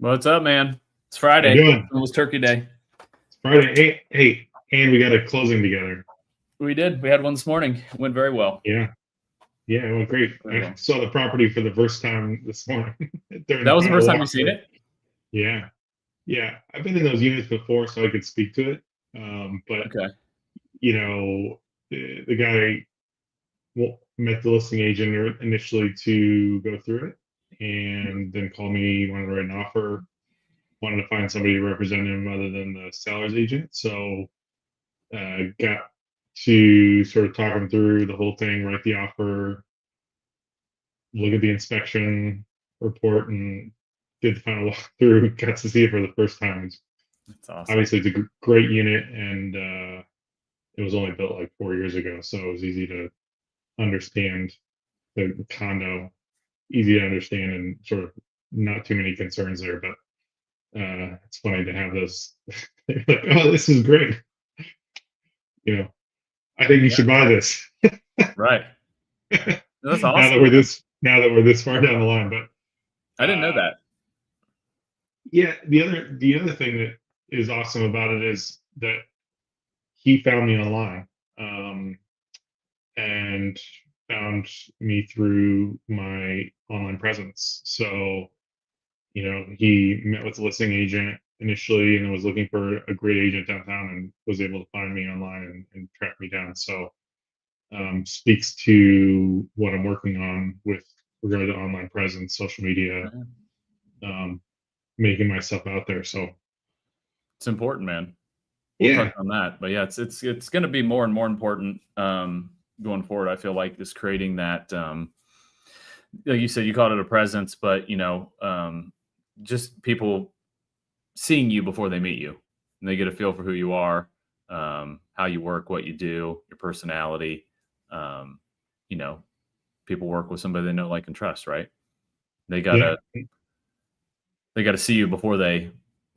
What's up, man? It's How you Friday. doing? Almost Turkey Day. It's Friday. Hey, and we got a closing together. We did. We had one this morning. It went very well. Yeah, yeah, it went great. Very I well. saw the property for the first time this morning during That the was the Powell first time you've seen walkthrough. it? Yeah, yeah, I've been in those units before, so I could speak to it. But Okay. the guy met the listing agent initially to go through it, and then called me, wanted to write an offer, wanted to find somebody to represent him other than the seller's agent. So got to sort of talk him through the whole thing, write the offer, look at the inspection report, and did the final walkthrough. Got to see it for the first time. That's awesome. Obviously, it's a great unit, and it was only built like 4 years ago, so it was easy to understand the condo, easy to understand, and sort of not too many concerns there. But it's funny to have those. Like, oh, this is great. I think you Yeah. should buy this. Right. That's now awesome, that we're man. this far down the line. But I didn't know uh, that. yeah, the other thing that is awesome about it is that he found me online, and found me through my online presence. So he met with the listing agent initially and was looking for a great agent downtown, and was able to find me online and track me down. So speaks to what I'm working on with regard to online presence, social media, Yeah. um, making myself out there. So It's important, man. We'll touch yeah, on that. But yeah, it's going to be more and more important going forward. I feel like is creating that like you said, you called it a presence, but just people seeing you before they meet you, and they get a feel for who you are, how you work, what you do, your personality. Um, you know, People work with somebody they know, like, and trust, right? They yeah, gotta they gotta see you before they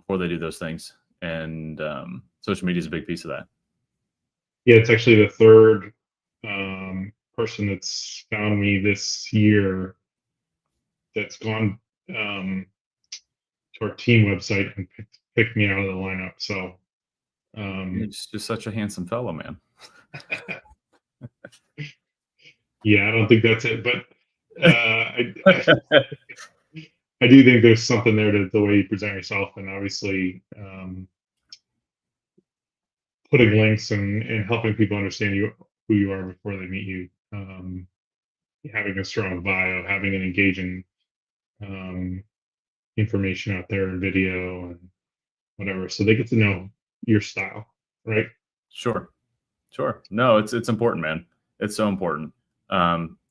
do those things, and social media is a big piece of that. yeah. It's actually the third person that's found me this year that's gone um, to our team website and picked me out of the lineup. So You're um, just such a handsome fellow, man. yeah, I don't think that's it, but I do think there's something there to the way you present yourself, and obviously putting links and helping people understand who you are before they meet you. Having a strong bio, having an engaging um, information out there and video and whatever, so they get to know your style, right? Sure, sure. No, it's important, man. It's so important.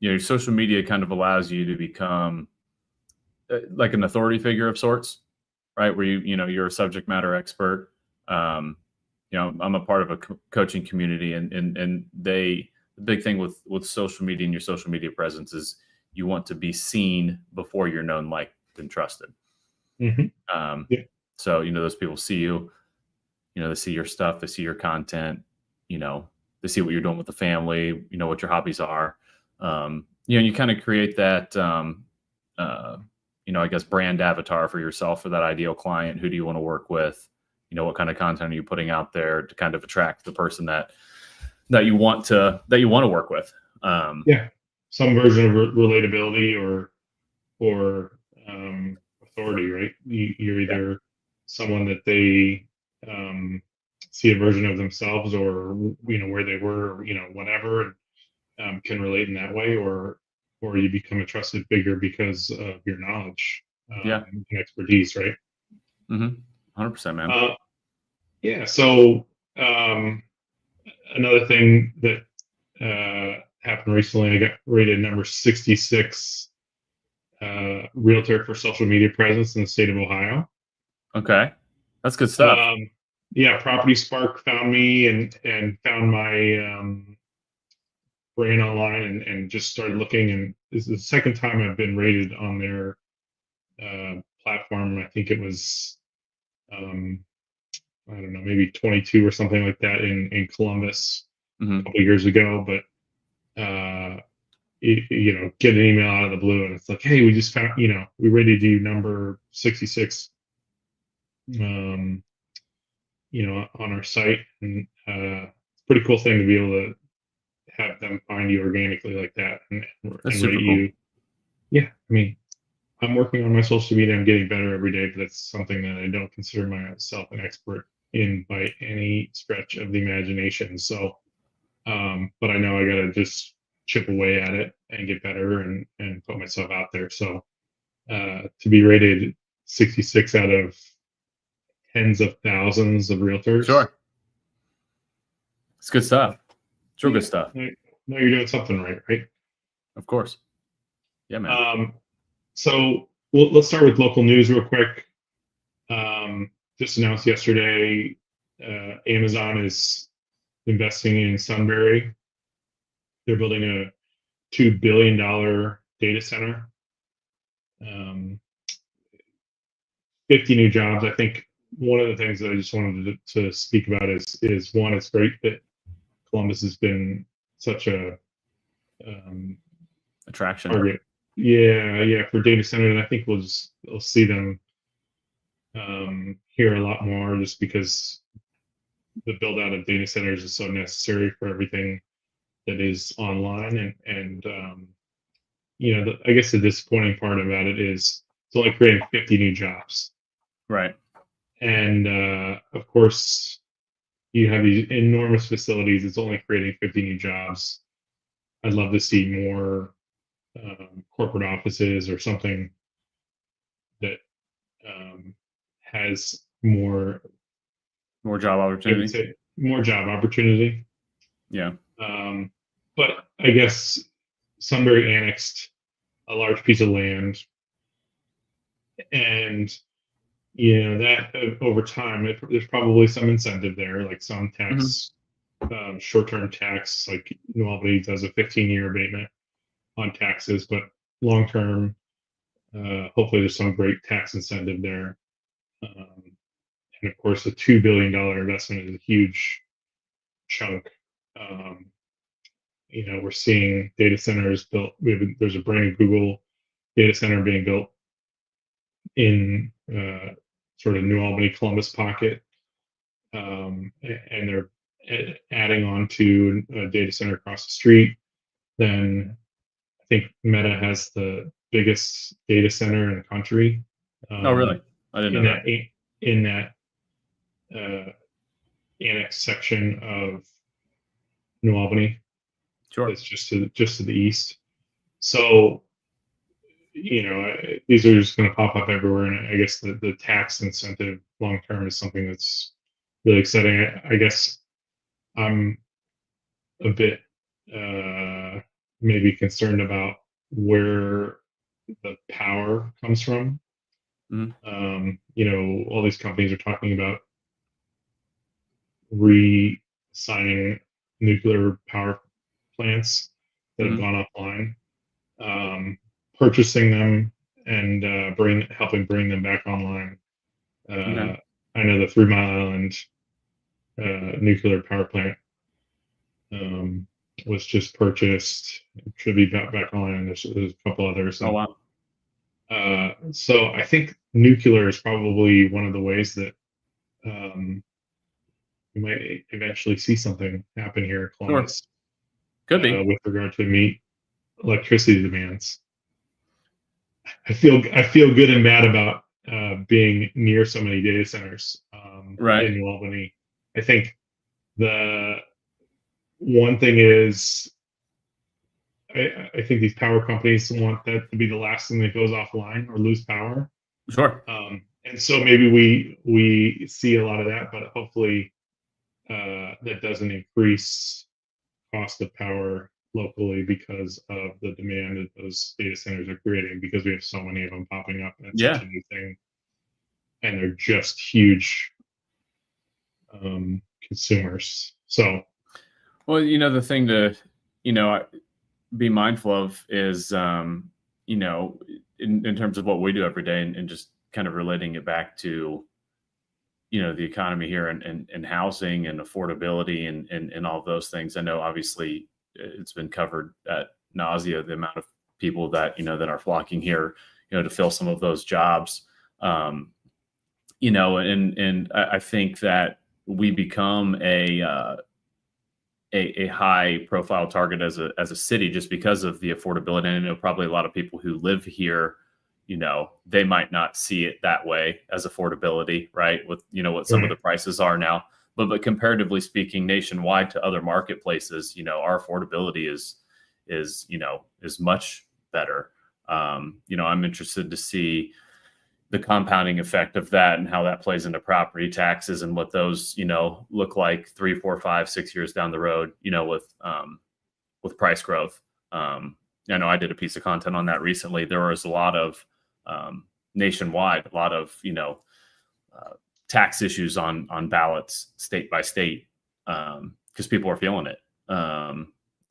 Your social media kind of allows you to become like an authority figure of sorts, right? Where you're a subject matter expert. Um, I'm a part of a coaching community, and the big thing with social media and your social media presence is you want to be seen before you're known, liked, and trusted. Hmm. Um, Yeah, so those people see you. They see your stuff, they see your content. They see what you're doing with the family. What your hobbies are. You kind of create that. Uh, I guess brand avatar for yourself for that ideal client. Who do you want to work with? What kind of content are you putting out there to kind of attract the person that you want to work with? yeah. Some version of relatability or authority, right? You're Yeah, either someone that they um, see a version of themselves, or where they were, or, whatever, can relate in that way, or you become a trusted figure because of your knowledge yeah, and expertise, right? 100%, man. Uh, yeah. So um, another thing that happened recently, I got rated number 66 realtor for social media presence in the state of Ohio. Okay, that's good stuff. Um, yeah, Property Spark found me and found my brand online, and just started looking. And this is the second time I've been rated on their platform. I think it was um, I don't know, maybe 22 or something like that in Columbus a Hmm. couple years ago. But get an email out of the blue, and it's like, hey, we just found, we rated you number 66 um, on our site, and it's a pretty cool thing to be able to have them find you organically like that That's and super rate cool. you. Yeah, I mean, I'm working on my social media. I'm getting better every day, but it's something that I don't consider myself an expert in by any stretch of the imagination. So, but I know I got to just chip away at it and get better and put myself out there. So, to be rated 66 out of tens of thousands of realtors, Sure. It's good stuff. It's real yeah, good stuff. no, you're doing something right, right? Of course. Yeah, man. Um, so let's start with local news real quick. Just announced yesterday, Amazon is investing in Sunbury. They're building a $2 billion data center, um, 50 new jobs. I think one of the things that I just wanted to speak about is one, it's great that Columbus has been such a um, Attraction. target. Yeah, for data centers. And I think we'll see them here a lot more just because the build out of data centers is so necessary for everything that is online. And I guess the disappointing part about it is it's only creating 50 new jobs. Right. And of course, you have these enormous facilities. It's only creating 50 new jobs. I'd love to see more corporate offices or something that has more, More job I would opportunity. say, more job opportunity. Yeah. Um, but I guess Sunbury annexed a large piece of land, and that over time, there's probably some incentive there, like some Hmm. tax, short-term tax, like New Albany does a 15-year abatement on taxes, but long-term, hopefully there's some great tax incentive there. Um, and of course, a $2 billion investment is a huge chunk. Um, we're seeing data centers built. There's a brand new Google data center being built in sort of New Albany, Columbus pocket, and they're adding on to a data center across the street. Then I think Meta has the biggest data center in the country, Oh, really? I didn't in know that. that uh, annex section of New Albany. Sure. That's just to the east. So these are just going to pop up everywhere, and I guess the tax incentive long term is something that's really exciting. I guess I'm a bit maybe concerned about where the power comes from. Mhm. All these companies are talking about re-signing nuclear power plants that have Mhm. gone offline, purchasing them and helping bring them back online. Okay. I know the 3 Mile Island nuclear power plant was just purchased. It should be back online. There's a couple others, Oh, and wow. so I think nuclear is probably one of the ways that um, we might eventually see something happen here in Sure. Columbus Could be. with regard to meet electricity demands. I feel good and bad about being near so many data centers Right. in New Albany. I think the one thing is I think these power companies want that to be the last thing that goes offline or lose power. Sure. And so maybe we see a lot of that, but hopefully that doesn't increase cost of power locally because of the demand that those data centers are creating, because we have so many of them popping up and it's such Yeah. a new thing, and they're just huge consumers. So Well, the thing to, be mindful of is, in terms of what we do every day, and just kind of relating it back to, the economy here, and housing and affordability, and all of those things. I know obviously it's been covered at nausea, the amount of people that, that are flocking here, to fill some of those jobs. Um, and I think that we become a high profile target as a city just because of the affordability. And I know probably a lot of people who live here, they might not see it that way as affordability, right? With what some of the prices are now, but comparatively speaking, nationwide to other marketplaces, our affordability is much better. I'm interested to see the compounding effect of that and how that plays into property taxes and what those, look like 3, 4, 5, 6 years down the road, with price growth. I know I did a piece of content on that recently. There was a lot of nationwide, a lot of, tax issues on ballots state by state, because people are feeling it.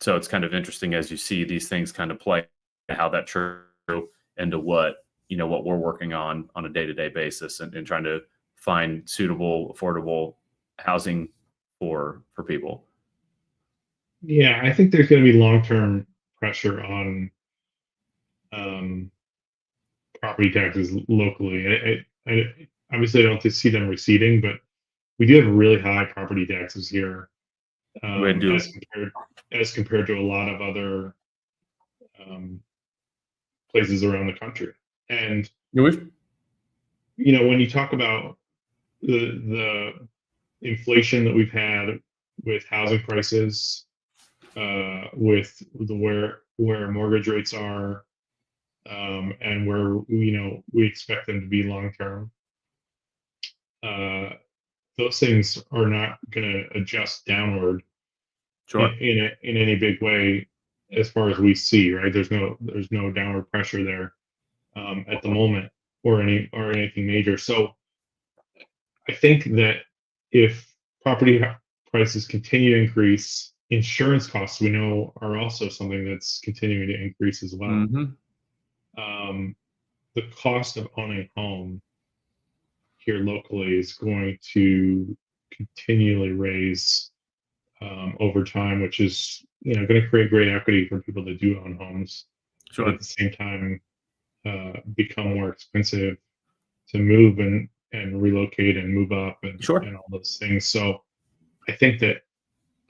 So it's kind of interesting as you see these things kind of play, how that true into what we're working on a day-to-day basis, and trying to find suitable, affordable housing for people. Yeah, I think there's going to be long-term pressure on property taxes locally. Obviously, I don't see them receding, but we do have really high property taxes here, We do. as compared to a lot of other places around the country. And when you talk about the inflation that we've had with housing prices, with where mortgage rates are, and where we expect them to be long term, those things are not going to adjust downward Sure. in any big way, as far as we see. Right? There's no downward pressure there at the moment, or anything major. So I think that if property prices continue to increase, insurance costs, we know, are also something that's continuing to increase as well. The cost of owning a home here locally is going to continually raise over time, which is going to create great equity for people that do own homes, Sure. but at the same time become more expensive to move and relocate and move up and all those things. So I think that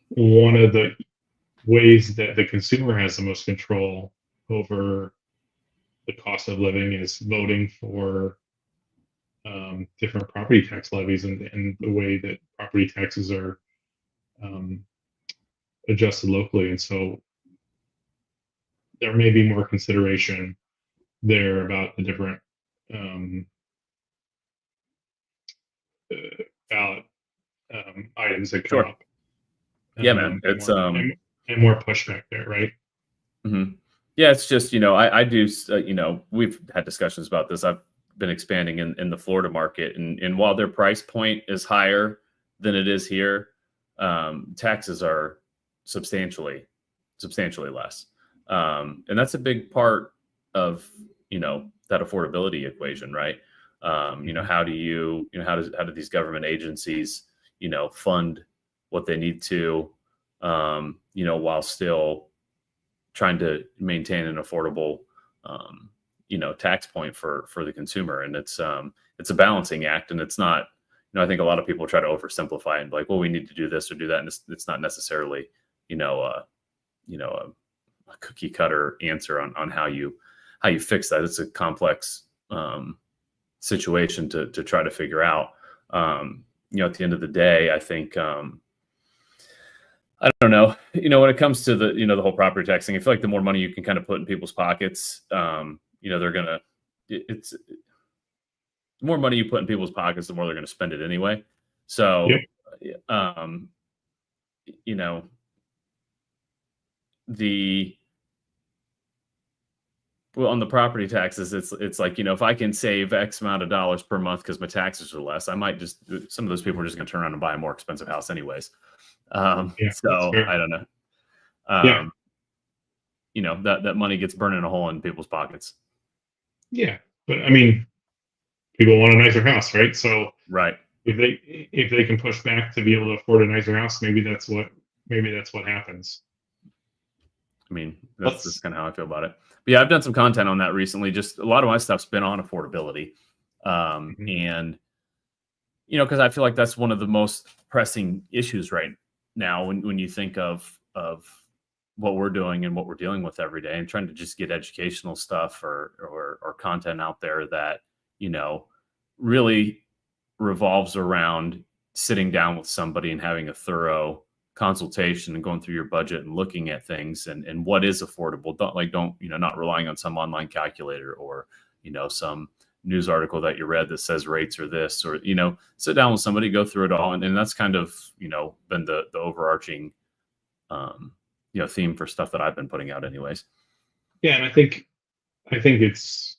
one of the ways that the consumer has the most control over the cost of living is voting for different property tax levies, and the way that property taxes are adjusted locally. And so there may be more consideration there about the different ballot items that come up. Yeah, man. It's and more pushback there, right? Yeah, it's just, I do, we've had discussions about this. I've been expanding in the Florida market, and while their price point is higher than it is here, taxes are substantially less. And that's a big part of, that affordability equation, right? How do how do these government agencies, fund what they need to, while still trying to maintain an affordable, tax point for the consumer. And it's a balancing act, and it's not, I think a lot of people try to oversimplify and be like, well, we need to do this or do that. And it's not necessarily, a cookie cutter answer on how you fix that. It's a complex situation to try to figure out. At the end of the day, I think, I don't know, when it comes to the, the whole property taxing, I feel like the more money you can kind of put in people's pockets, it's the more money you put in people's pockets, the more they're going to spend it anyway. So, on the property taxes, it's like, if I can save X amount of dollars per month because my taxes are less, I might some of those people are just going to turn around and buy a more expensive house anyways. So I don't know. That money gets burned in a hole in people's pockets. Yeah. But I mean, people want a nicer house, right? So right. If they can push back to be able to afford a nicer house, maybe that's what happens. I mean, that's kind of how I feel about it. But yeah, I've done some content on that recently. Just a lot of my stuff's been on affordability. And because I feel like that's one of the most pressing issues right now when you think of what we're doing and what we're dealing with every day, and trying to just get educational stuff or content out there that, really revolves around sitting down with somebody and having a thorough consultation and going through your budget and looking at things and what is affordable. Don't not relying on some online calculator or, some news article that you read that says rates are this, or, sit down with somebody, go through it all. And that's kind of, been the overarching, theme for stuff that I've been putting out anyways. Yeah. And I think it's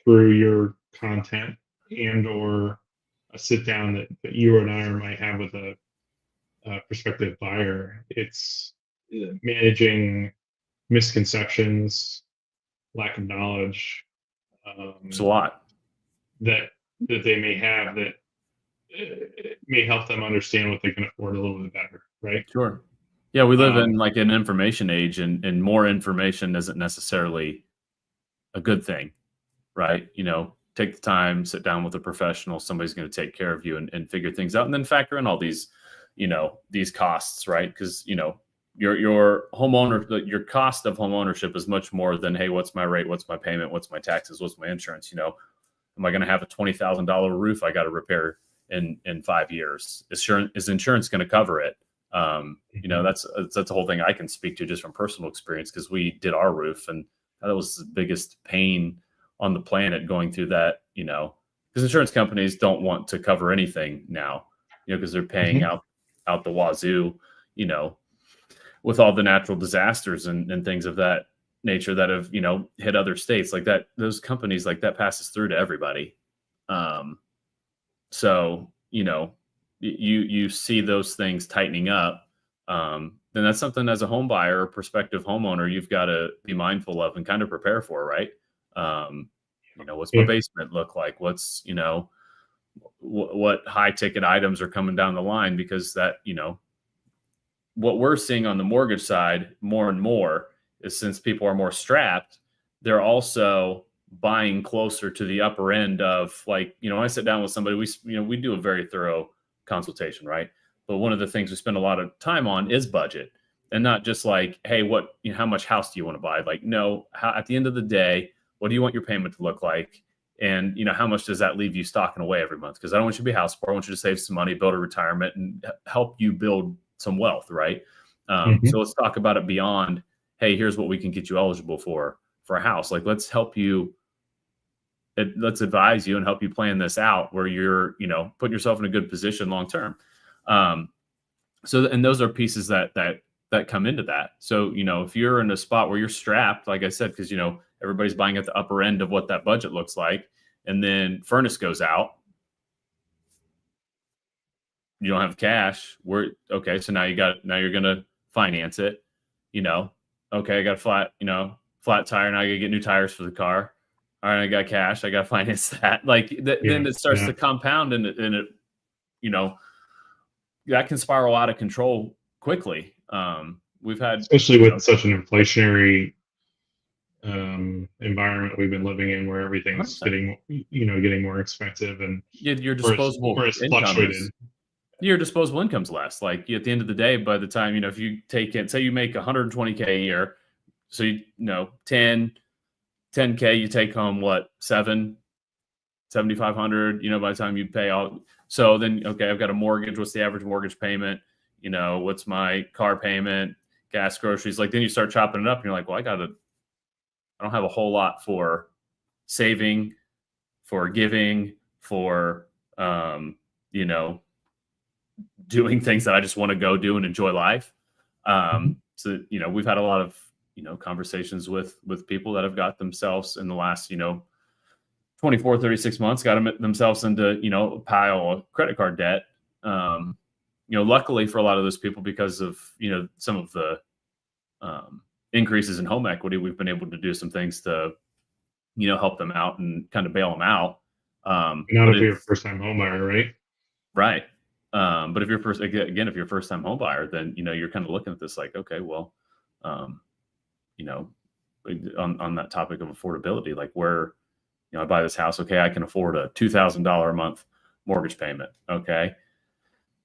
through your content and or a sit down that you and I might have with a prospective buyer. It's managing misconceptions, lack of knowledge, It's a lot. that they may have that may help them understand what they can afford a little bit better, right? Sure. Yeah, we live in like an information age, and more information isn't necessarily a good thing, right? Take the time, sit down with a professional, somebody's going to take care of you and figure things out, and then factor in all these, these costs, right? Because, your homeowner, your cost of home ownership is much more than, hey, what's my rate? What's my payment? What's my taxes? What's my insurance? Am I going to have a $20,000 roof I got to repair in 5 years? Is insurance going to cover it? That's the whole thing I can speak to just from personal experience, because we did our roof, and that was the biggest pain on the planet going through that, because insurance companies don't want to cover anything now, because they're paying out the wazoo, with all the natural disasters and things of that nature that have, hit other states like that. Those companies, like that, passes through to everybody. So, you see those things tightening up, then that's something as a home buyer or prospective homeowner, you've got to be mindful of and kind of prepare for, right? What's my basement look like? What's, what high ticket items are coming down the line? Because that, what we're seeing on the mortgage side more and more is, since people are more strapped, they're also buying closer to the upper end of, like, when I sit down with somebody, we do a very thorough consultation, right? But one of the things we spend a lot of time on is budget, and not just like, hey, how much house do you want to buy? Like, no, at the end of the day, what do you want your payment to look like? And, how much does that leave you stocking away every month? Because I don't want you to be house poor. I want you to save some money, build a retirement, and help you build some wealth, right? So let's talk about it beyond, hey, here's what we can get you eligible for a house. Like, let's help you. Let's advise you and help you plan this out where you're, putting yourself in a good position long term. And those are pieces that come into that. So, if you're in a spot where you're strapped, like I said, because, everybody's buying at the upper end of what that budget looks like, and then furnace goes out, you don't have cash. Okay. So now you're going to finance it, okay, I got a flat tire. Now I got to get new tires for the car. All right, I got cash. I got to finance that. Like then it starts to compound, and it, that can spiral out of control quickly. We've had, especially with such an inflationary environment we've been living in, where everything's 100%. getting more expensive, and your disposable fluctuated. Your disposable income's less. Like, at the end of the day, by the time, if you take it, say you make 120K a year, so 10K, you take home what, $7,500, by the time you pay all. So then, okay, I've got a mortgage. What's the average mortgage payment? What's my car payment, gas, groceries? Like, then you start chopping it up and you're like, well, I don't have a whole lot for saving, for giving, for, doing things that I just want to go do and enjoy life. So, we've had a lot of, conversations with people that have got themselves in the last, 24, 36 months, got themselves into, a pile of credit card debt. Luckily for a lot of those people, because of, some of the increases in home equity, we've been able to do some things to, help them out and kind of bail them out. Not if you're a first-time homebuyer, right? Right. But if you're if you're a first-time home buyer, then, you're kind of looking at this like, okay, well, on that topic of affordability, like where, I buy this house, okay, I can afford a $2,000 a month mortgage payment. Okay.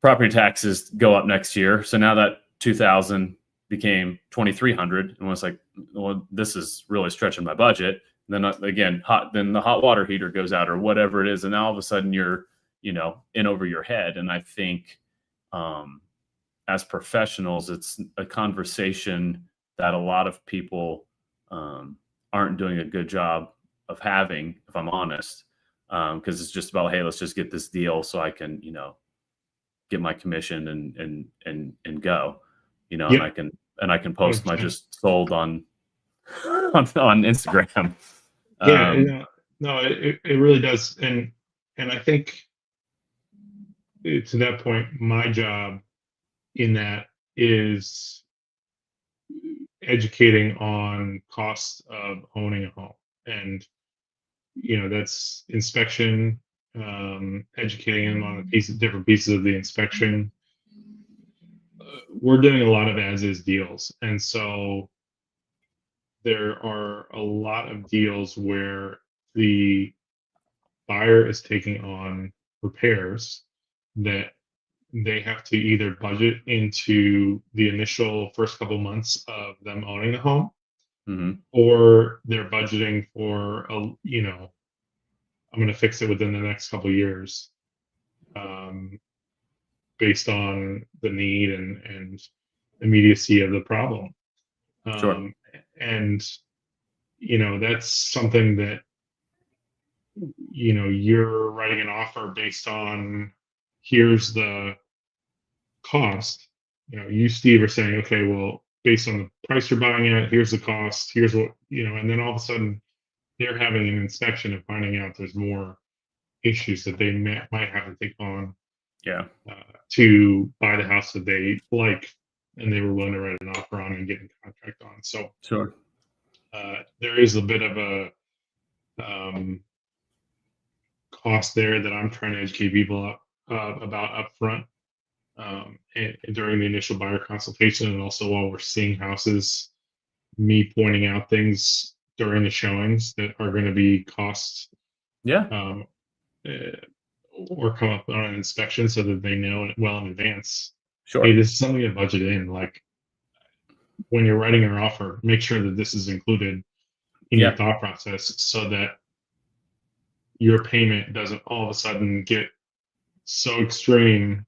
Property taxes go up next year. So now that 2,000 became 2,300, and was like, well, this is really stretching my budget. Then again, then the hot water heater goes out or whatever it is. And now all of a sudden you're, in over your head. And I think, as professionals, it's a conversation that a lot of people aren't doing a good job of having, if I'm honest, because it's just about, hey, let's just get this deal so I can, get my commission and go, Yep. and I can post my just sold on Instagram. Yeah, no, it really does, and I think to that point, my job in that is educating on costs of owning a home, and that's inspection, educating them on different pieces of the inspection. We're doing a lot of as-is deals, and so there are a lot of deals where the buyer is taking on repairs that they have to either budget into the initial first couple months of them owning the home, or they're budgeting for I'm going to fix it within the next couple of years, based on the need and immediacy of the problem. Sure. And that's something that you're writing an offer based on. Here's the cost. You, Steve, are saying, okay, well, based on the price you're buying at, here's the cost, here's what, and then all of a sudden they're having an inspection and finding out there's more issues that they might have to take on, to buy the house that they like and they were willing to write an offer on and get a contract on. So sure, there is a bit of a cost there that I'm trying to educate people about upfront, and during the initial buyer consultation, and also while we're seeing houses, me pointing out things during the showings that are going to be costs, or come up on an inspection so that they know it well in advance. Sure. Hey, this is something to budget in. Like, when you're writing your offer, make sure that this is included in your thought process, so that your payment doesn't all of a sudden get so extreme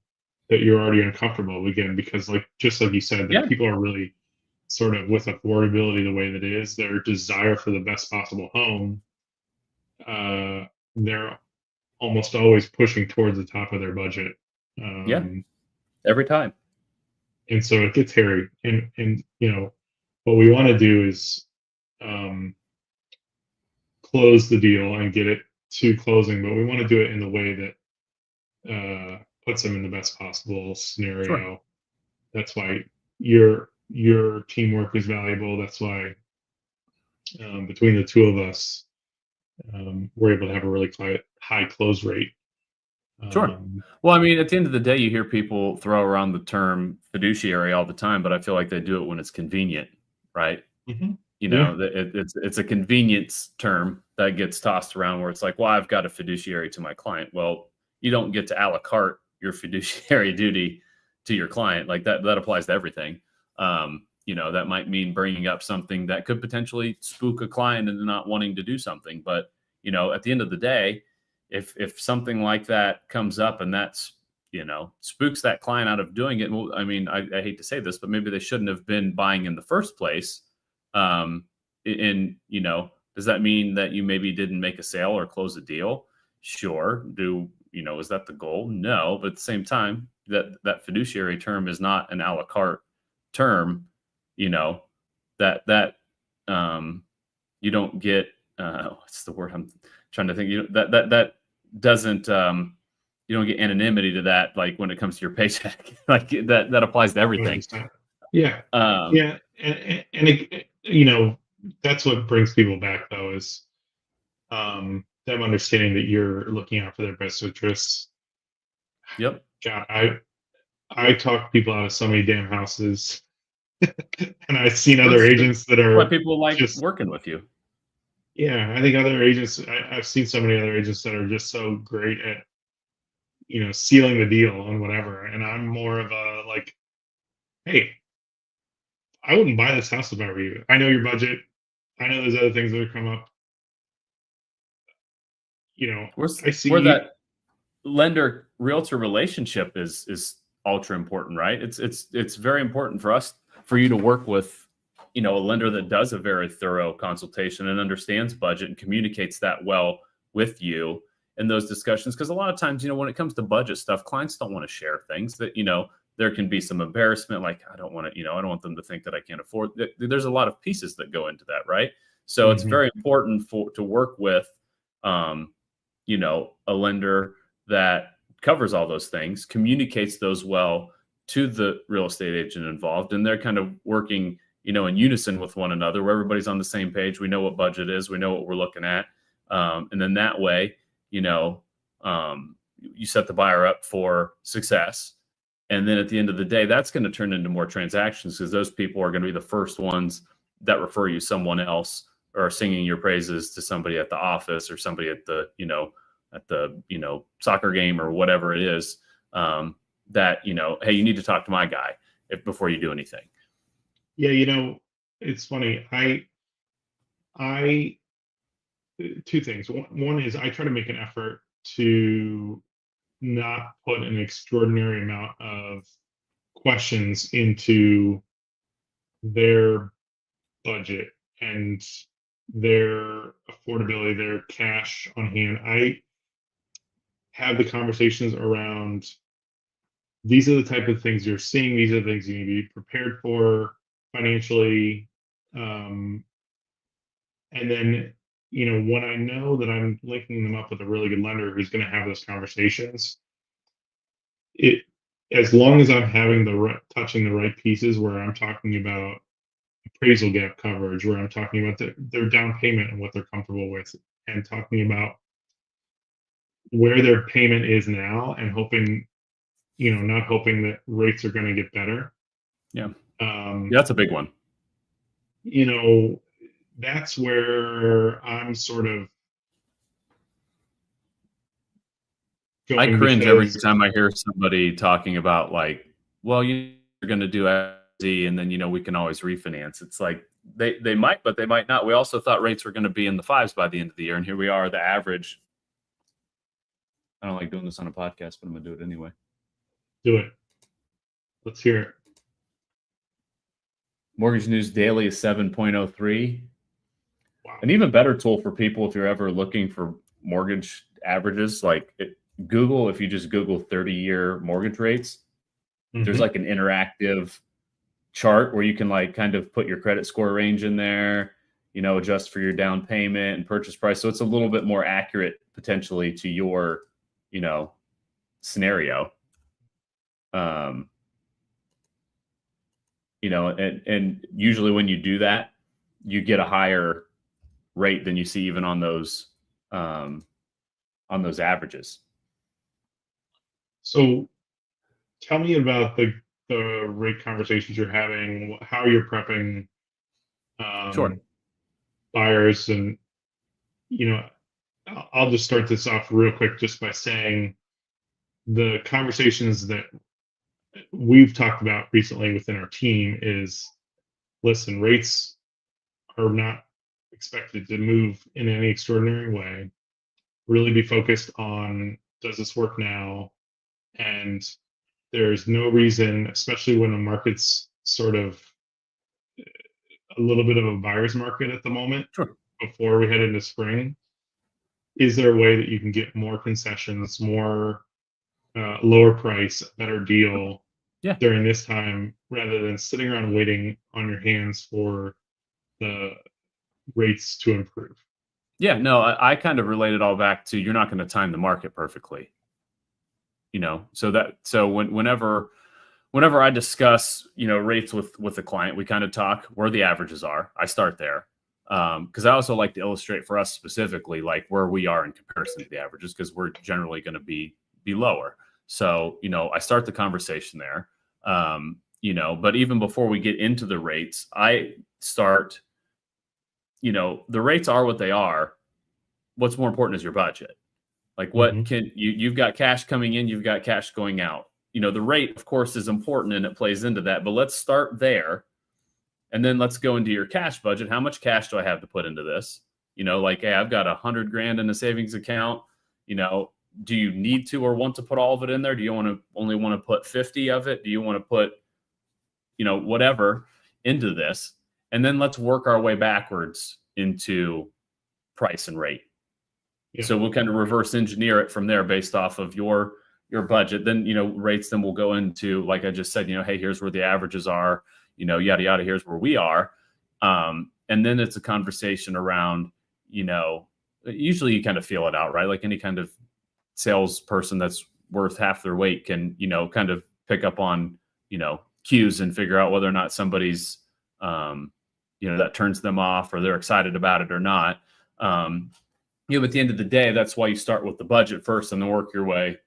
that you're already uncomfortable again. Because, just like you said, that people are really sort of, with affordability the way that it is, their desire for the best possible home, they're almost always pushing towards the top of their budget. Every time. And so it gets hairy. And what we want to do is close the deal and get it to closing, but we want to do it in the way that puts them in the best possible scenario. Sure. That's why your teamwork is valuable. That's why between the two of us, we're able to have a really high close rate. Sure. Well, I mean, at the end of the day, you hear people throw around the term fiduciary all the time, but I feel like they do it when it's convenient, right? Mm-hmm. It's a convenience term that gets tossed around, where it's like, well, I've got a fiduciary to my client. Well, you don't get to a la carte your fiduciary duty to your client. Like that applies to everything. That might mean bringing up something that could potentially spook a client into not wanting to do something. But, at the end of the day, if something like that comes up and that's, spooks that client out of doing it. Well, I mean, I hate to say this, but maybe they shouldn't have been buying in the first place. Does that mean that you maybe didn't make a sale or close a deal? Sure. Is that the goal? No. But at the same time, that fiduciary term is not an a la carte term, that you don't get, what's the word I'm trying to think, that doesn't, you don't get anonymity to that. Like when it comes to your paycheck, like that applies to everything. Yeah. And it, that's what brings people back, though, is them understanding that you're looking out for their best interests. Yep. God, I talk people out of so many damn houses, and I've seen other agents that are. Why people like just working with you. Yeah, I think other agents. I've seen so many other agents that are just so great at sealing the deal on whatever. And I'm more of a like, hey, I wouldn't buy this house if I were you. I know your budget. I know there's other things that have come up. I Where see. that lender realtor relationship is ultra important, right? It's very important for you to work with, a lender that does a very thorough consultation and understands budget and communicates that well with you in those discussions. Because a lot of times, when it comes to budget stuff, clients don't want to share things that, there can be some embarrassment. Like, I don't want to, I don't want them to think that I can't afford. There's a lot of pieces that go into that, right? So it's Mhm. very important to work with, a lender that covers all those things, communicates those well to the real estate agent involved, and they're kind of working, in unison with one another, where everybody's on the same page. We know what budget is, we know what we're looking at, and then that way, you set the buyer up for success. And then at the end of the day, that's going to turn into more transactions, because those people are going to be the first ones that refer you someone else, or singing your praises to somebody at the office, or somebody at the, soccer game, or whatever it is, that, hey, you need to talk to my guy before you do anything. Yeah, it's funny. I two things. One is I try to make an effort to not put an extraordinary amount of questions into their budget and their affordability, their cash on hand. I have the conversations around, these are the type of things you're seeing, these are the things you need to be prepared for financially. And then, when I know that I'm linking them up with a really good lender who's going to have those conversations, it as long as I'm having touching the right pieces, where I'm talking about appraisal gap coverage, where I'm talking about their down payment and what they're comfortable with, and talking about where their payment is now, and hoping, not hoping that rates are going to get better. Yeah. Um, Yeah, that's a big one. That's where I'm sort of I going, cringe every because time I hear somebody talking about, like, well, you're going to do Z, and then, we can always refinance. It's like, they might, but they might not. We also thought rates were going to be in the 5s by the end of the year. And here we are, the average. I don't like doing this on a podcast, but I'm going to do it anyway. Do it. Let's hear it. Mortgage News Daily is 7.03. Wow. An even better tool for people if you're ever looking for mortgage averages, like Google, if you just Google 30-year mortgage rates, there's like an interactive chart where you can like kind of put your credit score range in there, adjust for your down payment and purchase price. So it's a little bit more accurate potentially to your, scenario. And usually when you do that, you get a higher rate than you see even on those averages. So tell me about the rate conversations you're having, how you're prepping Sure. buyers. And I'll just start this off real quick just by saying, the conversations that we've talked about recently within our team is, listen, rates are not expected to move in any extraordinary way. Really be focused on, does this work now? And there's no reason, especially when the market's sort of a little bit of a buyer's market at the moment, Sure. before we head into spring, is there a way that you can get more concessions, more lower price, better deal during this time, rather than sitting around waiting on your hands for the rates to improve? Yeah, no, I kind of relate it all back to, you're not going to time the market perfectly. So whenever I discuss, rates with a client, we kind of talk where the averages are. I start there. Because I also like to illustrate for us specifically, like where we are in comparison to the averages, because we're generally going to be lower. So, I start the conversation there. But even before we get into the rates, I start, the rates are what they are. What's more important is your budget. Like what can you've got cash coming in, you've got cash going out. The rate, of course, is important and it plays into that, but let's start there. And then let's go into your cash budget. How much cash do I have to put into this? Like, hey, I've got $100,000 in a savings account. Do you need to or want to put all of it in there? Do you only want to put 50 of it? Do you want to put, whatever into this? And then let's work our way backwards into price and rate. Yeah. So we'll kind of reverse engineer it from there based off of your budget. Then, rates, then we'll go into, like I just said, hey, here's where the averages are, yada, yada, here's where we are. And then it's a conversation around, usually you kind of feel it out, right? Like any kind of salesperson that's worth half their weight can, kind of pick up on, cues and figure out whether or not somebody's, that turns them off or they're excited about it or not. But at the end of the day, that's why you start with the budget first and then work your way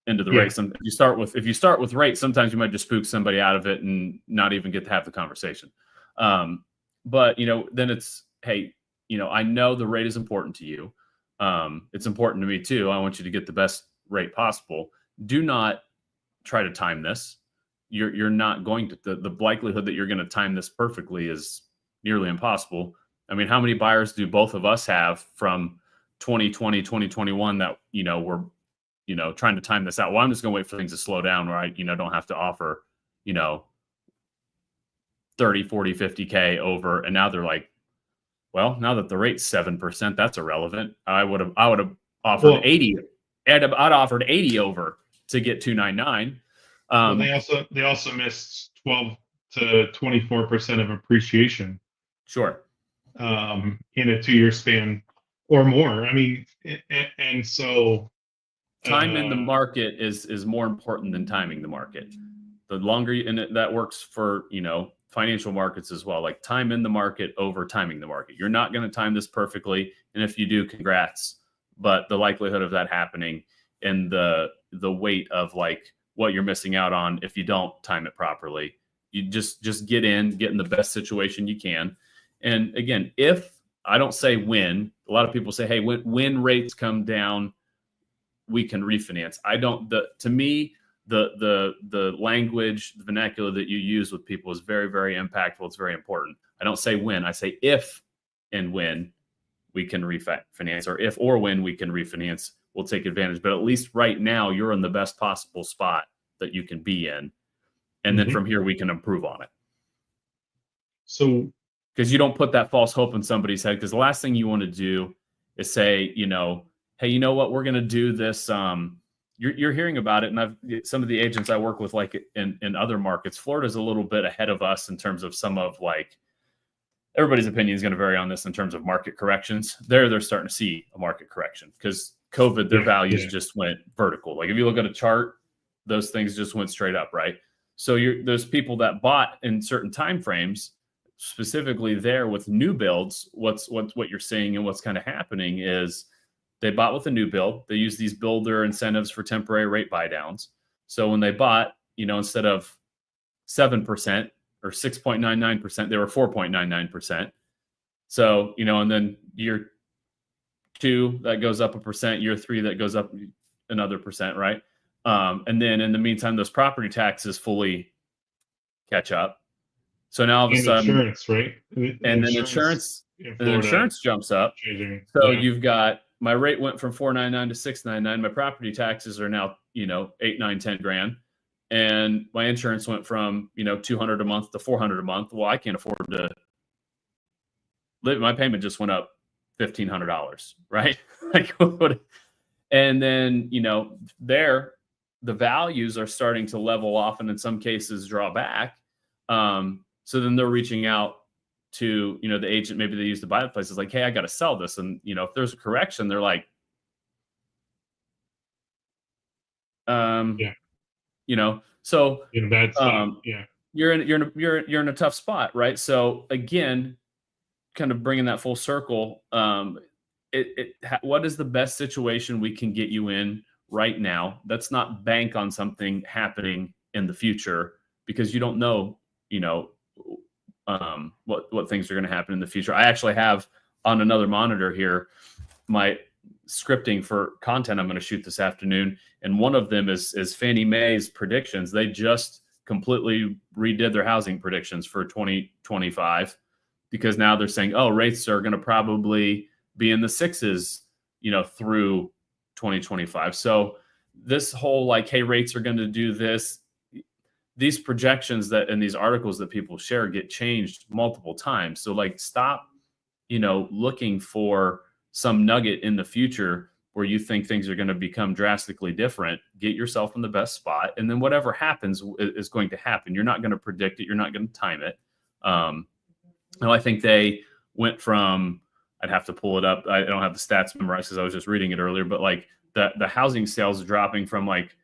into the rate. If you start with rate, sometimes you might just spook somebody out of it and not even get to have the conversation. But then it's, hey, I know the rate is important to you. It's important to me too. I want you to get the best rate possible. Do not try to time this. You're not going to, the likelihood that you're going to time this perfectly is nearly impossible. I mean, how many buyers do both of us have from 2020, 2021 that, were, trying to time this out? Well, I'm just going to wait for things to slow down where I, don't have to offer, 30, 40, 50K over. And now they're like, well, now that the rate's 7%, that's irrelevant. I would have offered 80. I'd offered 80 over to get 299. They also missed 12 to 24% of appreciation. Sure. In a 2-year span or more. I mean, and so time in the market is more important than timing the market. The longer that works for, financial markets as well, like time in the market over timing the market. You're not going to time this perfectly. And if you do, congrats. But the likelihood of that happening and the weight of like what you're missing out on if you don't time it properly, you just get in the best situation you can. And again, if I don't say when, a lot of people say, hey, when rates come down, we can refinance. To me, the language, the vernacular that you use with people is very, very impactful. It's very important. I don't say when, I say if and when we can refinance, or if or when we can refinance, we'll take advantage. But at least right now, you're in the best possible spot that you can be in. And then from here, we can improve on it. So, because you don't put that false hope in somebody's head, because the last thing you want to do is say, hey, you know what, we're going to do this. You're hearing about it. And some of the agents I work with, like in other markets, Florida's a little bit ahead of us in terms of some of like, everybody's opinion is going to vary on this in terms of market corrections. They're starting to see a market correction because COVID, their values just went vertical. Like if you look at a chart, those things just went straight up, right? So there's people that bought in certain time frames, specifically there with new builds. What you're seeing and what's kind of happening is they bought with a new build. They use these builder incentives for temporary rate buy downs. So when they bought, instead of 7% or 6.99%, they were 4.99%. So, and then year 2, that goes up 1%, year 3, that goes up another percent, right? And then in the meantime, those property taxes fully catch up. So now all of a sudden, insurance, right? And then insurance jumps up. So you've got, my rate went from 499 to 699. My property taxes are now, 8, 9, 10 grand. And my insurance went from, $200 a month to $400 a month. Well, I can't afford to live. My payment just went up $1,500, right? And then, the values are starting to level off and in some cases draw back. So then they're reaching out to, the agent, maybe they use to buy the place. It's like, hey, I got to sell this. And, if there's a correction, they're like, so you're in a tough spot, right? So again, kind of bringing that full circle, what is the best situation we can get you in right now? Let's not bank on something happening in the future because you don't know, what things are going to happen in the future. I actually have on another monitor here, scripting for content I'm going to shoot this afternoon, and one of them is Fannie Mae's predictions. They just completely redid their housing predictions for 2025 because now they're saying, oh, rates are going to probably be in the sixes, through 2025. So this whole like, hey, rates are going to do this. These projections that in these articles that people share get changed multiple times. So like, stop, looking for some nugget in the future where you think things are going to become drastically different. Get yourself in the best spot, and then whatever happens is going to happen. You're not going to predict it. You're not going to time it. I think they went from, I'd have to pull it up. I don't have the stats memorized because I was just reading it earlier, but like the housing sales dropping from like,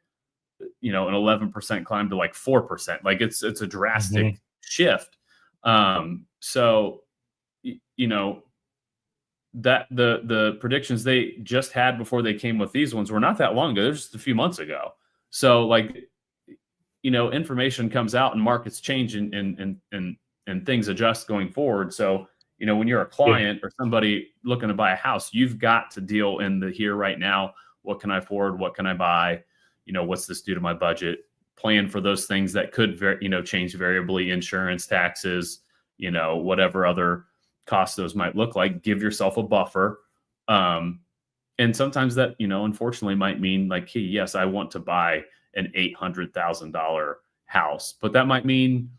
an 11% climb to like 4%. Like it's a drastic shift. So, that the predictions they just had before they came with these ones were not that long ago. They're just a few months ago. So like, information comes out and markets change and things adjust going forward. So, when you're a client or somebody looking to buy a house, you've got to deal in the here right now. What can I afford? What can I buy? What's this do to my budget? Plan for those things that could, change variably, insurance, taxes, whatever other costs those might look like. Give yourself a buffer. And sometimes that, unfortunately might mean like, hey, yes, I want to buy an $800,000 house, but that might mean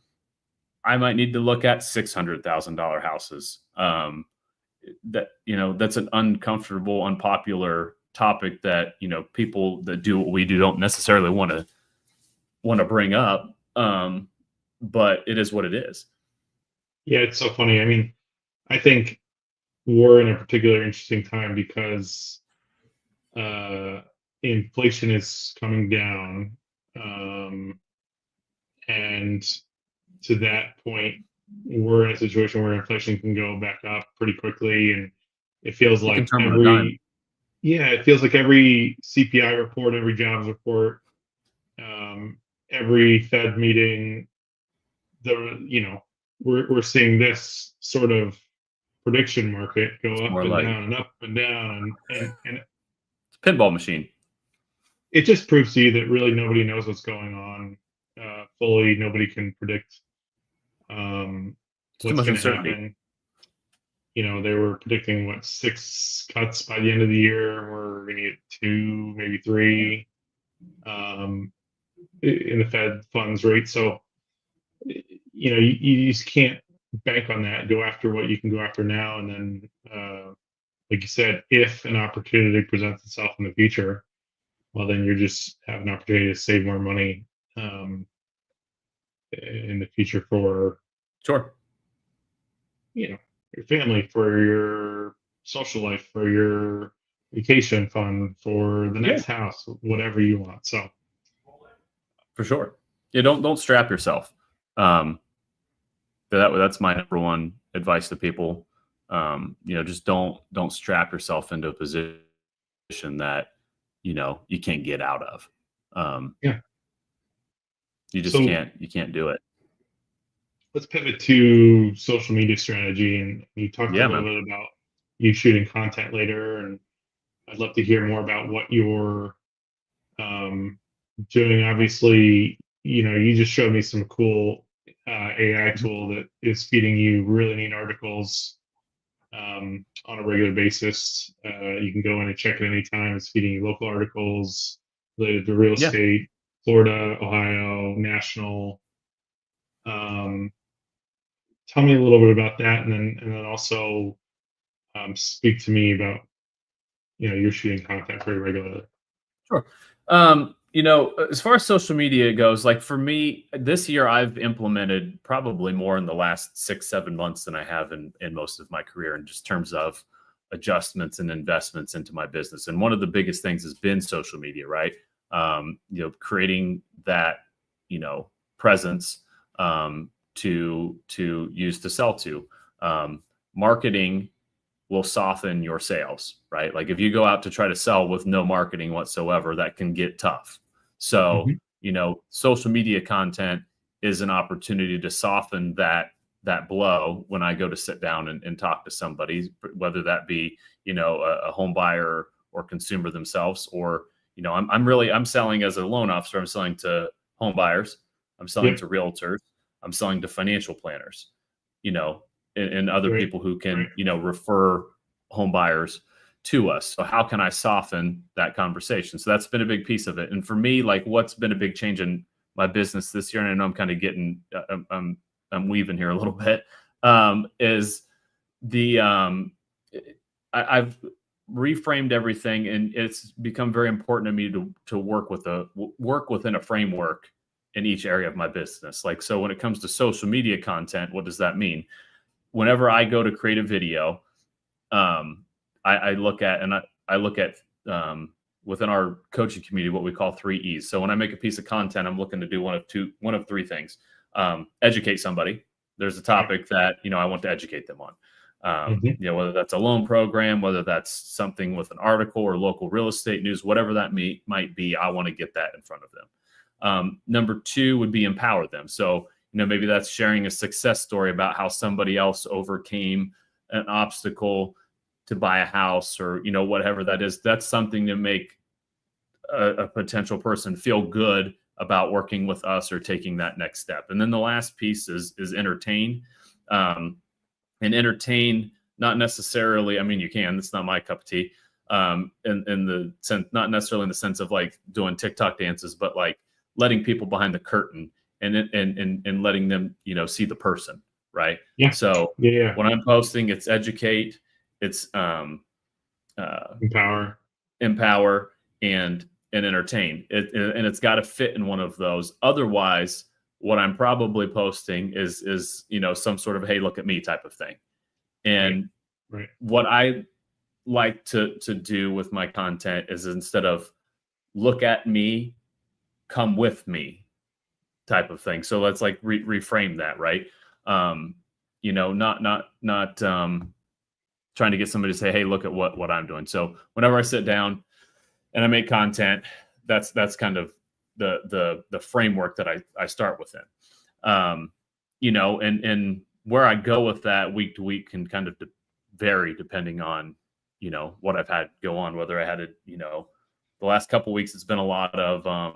I might need to look at $600,000 houses. That's an uncomfortable, unpopular topic that, people that do what we do don't necessarily want to bring up. But it is what it is. Yeah, it's so funny. I mean, I think we're in a particularly interesting time because inflation is coming down. And to that point, we're in a situation where inflation can go back up pretty quickly. And it feels like it feels like every CPI report, every jobs report, every Fed meeting, we're seeing this sort of prediction market go up and down and up and down, and it's a pinball machine. It just proves to you that really nobody knows what's going on fully. Nobody can predict what's going to happen. They were predicting 6 cuts by the end of the year. We're going to get 2, maybe 3 in the Fed funds rate. So you just can't bank on that. Go after what you can go after now, and then like you said, if an opportunity presents itself in the future, well, then you just have an opportunity to save more money in the future for your family, for your social life, for your vacation fund, for the next house, whatever you want. So for sure. Yeah, don't strap yourself. That's my number one advice to people. Just don't strap yourself into a position that you can't get out of. You just can't do it. Let's pivot to social media strategy, and you talked a little bit about you shooting content later, and I'd love to hear more about what you're doing. Obviously, you just showed me some cool AI tool that is feeding you really neat articles on a regular basis. You can go in and check it anytime. It's feeding you local articles related to real estate, Florida, Ohio, national. Tell me a little bit about that, and then also speak to me about you're shooting content very regularly. Sure. As far as social media goes, like for me, this year I've implemented probably more in the last 6-7 months than I have in most of my career, in just terms of adjustments and investments into my business. And one of the biggest things has been social media, right? Creating that, presence to use to sell to. Marketing will soften your sales, right? Like if you go out to try to sell with no marketing whatsoever, that can get tough. So, social media content is an opportunity to soften that blow when I go to sit down and talk to somebody, whether that be, a home buyer or consumer themselves, or, you know, I'm selling as a loan officer. I'm selling to home buyers. I'm selling Yep. to realtors. I'm selling to financial planners, you know, and other Right. people who can, Right. you know, refer home buyers to us. So how can I soften that conversation? So that's been a big piece of it. And for me, like, what's been a big change in my business this year, and I know I'm kind of getting, I'm weaving here a little bit, is the, I've reframed everything, and it's become very important to me to work within a framework in each area of my business. Like, so when it comes to social media content, what does that mean? Whenever I go to create a video, I look at, within our coaching community, what we call 3 E's. So when I make a piece of content, I'm looking to do one of three things. Educate somebody. There's a topic that, you know, I want to educate them on. Mhm. You know, whether that's a loan program, whether that's something with an article or local real estate news, whatever that might be, I want to get that in front of them. Number two would be empower them. So, you know, maybe that's sharing a success story about how somebody else overcame an obstacle to buy a house, or, you know, whatever that is. That's something to make a potential person feel good about working with us or taking that next step. And then the last piece is entertain. And entertain, not necessarily, I mean, you can, it's not my cup of tea. In the sense, not necessarily in the sense of like doing TikTok dances, but like letting people behind the curtain, and letting them, you know, see the person, right? Yeah. So Yeah. when I'm posting, it's educate, it's Empower. empower, and entertain. And it's got to fit in one of those. Otherwise, what I'm probably posting is, you know, some sort of, hey, look at me type of thing. And Right. what I like to do with my content is, instead of look at me, come with me type of thing. So let's like reframe that, right? You know, not trying to get somebody to say, hey, look at what I'm doing. So whenever I sit down and I make content, that's kind of the framework that I start within. You know, and where I go with that week to week can kind of vary depending on, you know, what I've had go on. Whether I had a, you know, the last couple of weeks, it's been a lot of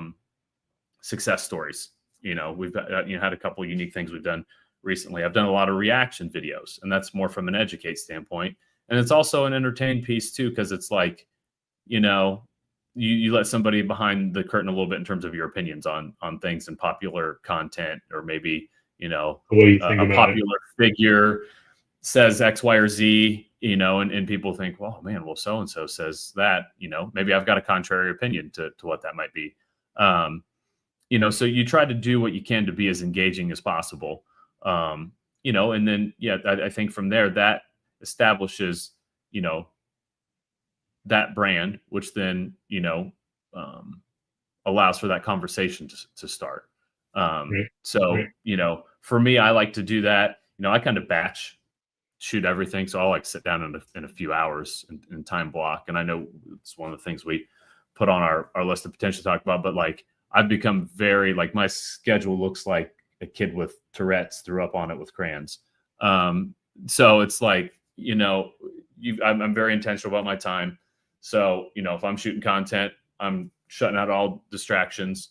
success stories. You know, we've you know, had a couple of unique things we've done recently. I've done a lot of reaction videos, and that's more from an educate standpoint. And it's also an entertain piece too, because it's like, you know, you let somebody behind the curtain a little bit in terms of your opinions on things and popular content, or maybe, you know, What do you think a about it? popular figure says X, Y, or Z, you know, and people think, well, man, well, so and so says that, you know, maybe I've got a contrary opinion to what that might be. You know, so you try to do what you can to be as engaging as possible. You know, and then, yeah, I think from there that establishes, you know, that brand, which then, you know, allows for that conversation to start. Right. So, Right. you know, for me, I like to do that. You know, I kind of batch shoot everything. So I'll like sit down in a few hours and time block. And I know it's one of the things we put on our list of potential to talk about, but like, I've become very, like, my schedule looks like a kid with Tourette's threw up on it with crayons. So it's like, you know, I'm very intentional about my time. So, you know, if I'm shooting content, I'm shutting out all distractions.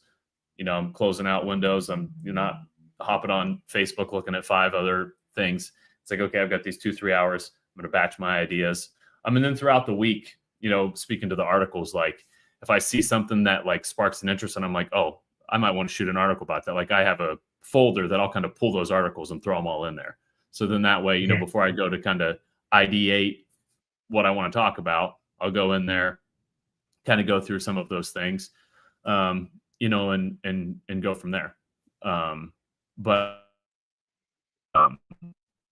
You know, I'm closing out windows. You're not hopping on Facebook looking at 5 other things. It's like, okay, I've got these 2-3 hours. I'm going to batch my ideas. And then throughout the week, you know, speaking to the articles, like if I see something that like sparks an interest and I'm like, oh, I might want to shoot an article about that. Like I have a folder that I'll kind of pull those articles and throw them all in there. So then that way, you know, Yeah. before I go to kind of ideate what I want to talk about, I'll go in there, kind of go through some of those things, you know, and go from there. But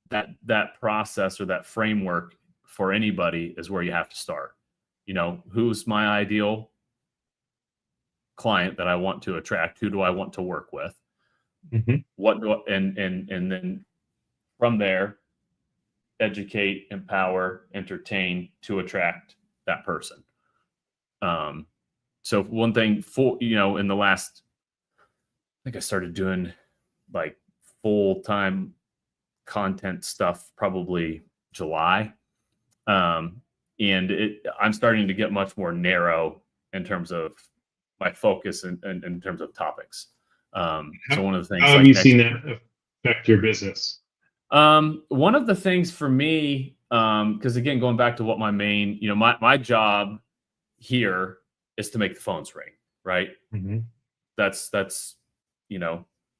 that process or that framework for anybody is where you have to start. You know, who's my ideal client that I want to attract? Who do I want to work with? Mhm. What do and then from there, educate, empower, entertain to attract that person. So one thing for, you know, in the last, I think I started doing like full time content stuff probably July. and I'm starting to get much more narrow in terms of my focus and in terms of topics. So one of the things How have like you next seen that affect your business? one of the things for me, because again, going back to what my main, my job here is to make the phones ring, right? Mm-hmm. That's,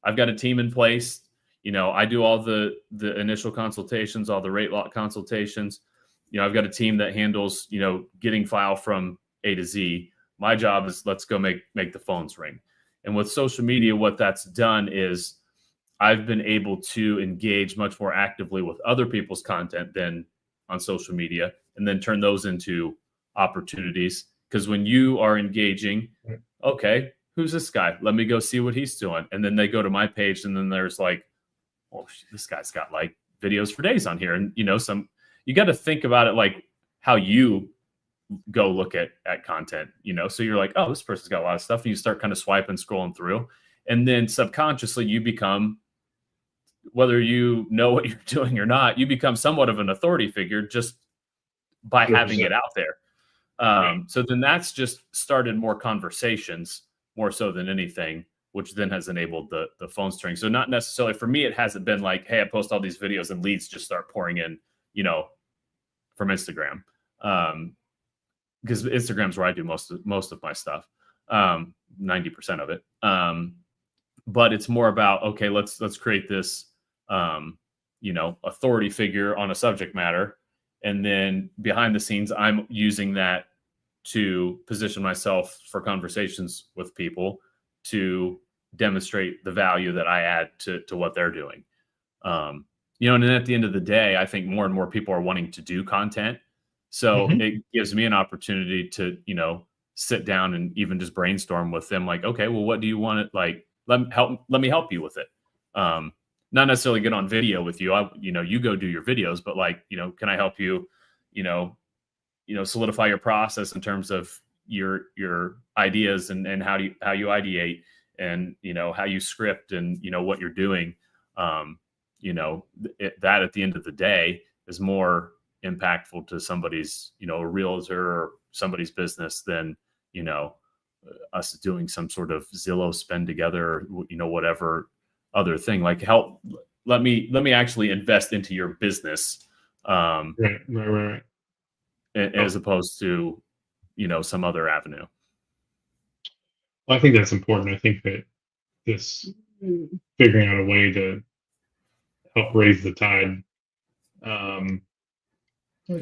I've got a team in place. I do all the initial consultations, all the rate lock consultations. I've got a team that handles, getting file from A to Z. My job is let's go make the phones ring. And with social media, what that's done is I've been able to engage much more actively with other people's content than on social media, and then turn those into opportunities. Because when you are engaging, okay, who's this guy? Let me go see what he's doing. And then they go to my page, and then there's like, well, this guy's got like videos for days on here. And, you got to think about it like how you go look at content, so you're like, oh, this person's got a lot of stuff. And you start kind of swiping, scrolling through. And then subconsciously you become, whether you know what you're doing or not, you become somewhat of an authority figure just by 100%. having it out there. So then that's just started more conversations, more so than anything, which then has enabled the phone string. So not necessarily for me, it hasn't been like, hey, I post all these videos and leads just start pouring in, from Instagram. Because Instagram's where I do most of my stuff, 90% of it. But it's more about, okay, let's create this, authority figure on a subject matter. And then behind the scenes, I'm using that to position myself for conversations with people to demonstrate the value that I add to what they're doing. And then at the end of the day, I think more and more people are wanting to do content. So it gives me an opportunity to, sit down and even just brainstorm with them. Like, okay, well, what do you want to like? Let me help you with it. Not necessarily get on video with you. You go do your videos, but like, can I help you, solidify your process in terms of your ideas and how you ideate and, how you script and, what you're doing. That at the end of the day is more impactful to somebody's, a realtor or somebody's business than, us doing some sort of Zillow spend together, whatever other thing. Like, let me actually invest into your business, Right. as opposed to, some other avenue. Well, I think that's important. I think that this figuring out a way to help raise the tide,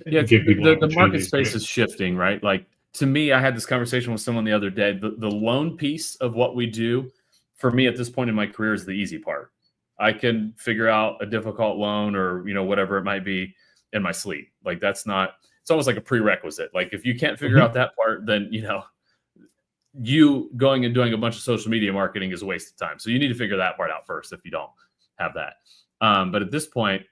Yeah, give people the market opportunities, space right? is shifting, right? Like, to me, I had this conversation with someone the other day. The loan piece of what we do, for me at this point in my career, is the easy part. I can figure out a difficult loan or, whatever it might be in my sleep. Like, that's not, it's almost like a prerequisite. Like, if you can't figure out that part, then, you going and doing a bunch of social media marketing is a waste of time. So you need to figure that part out first if you don't have that. But at this point,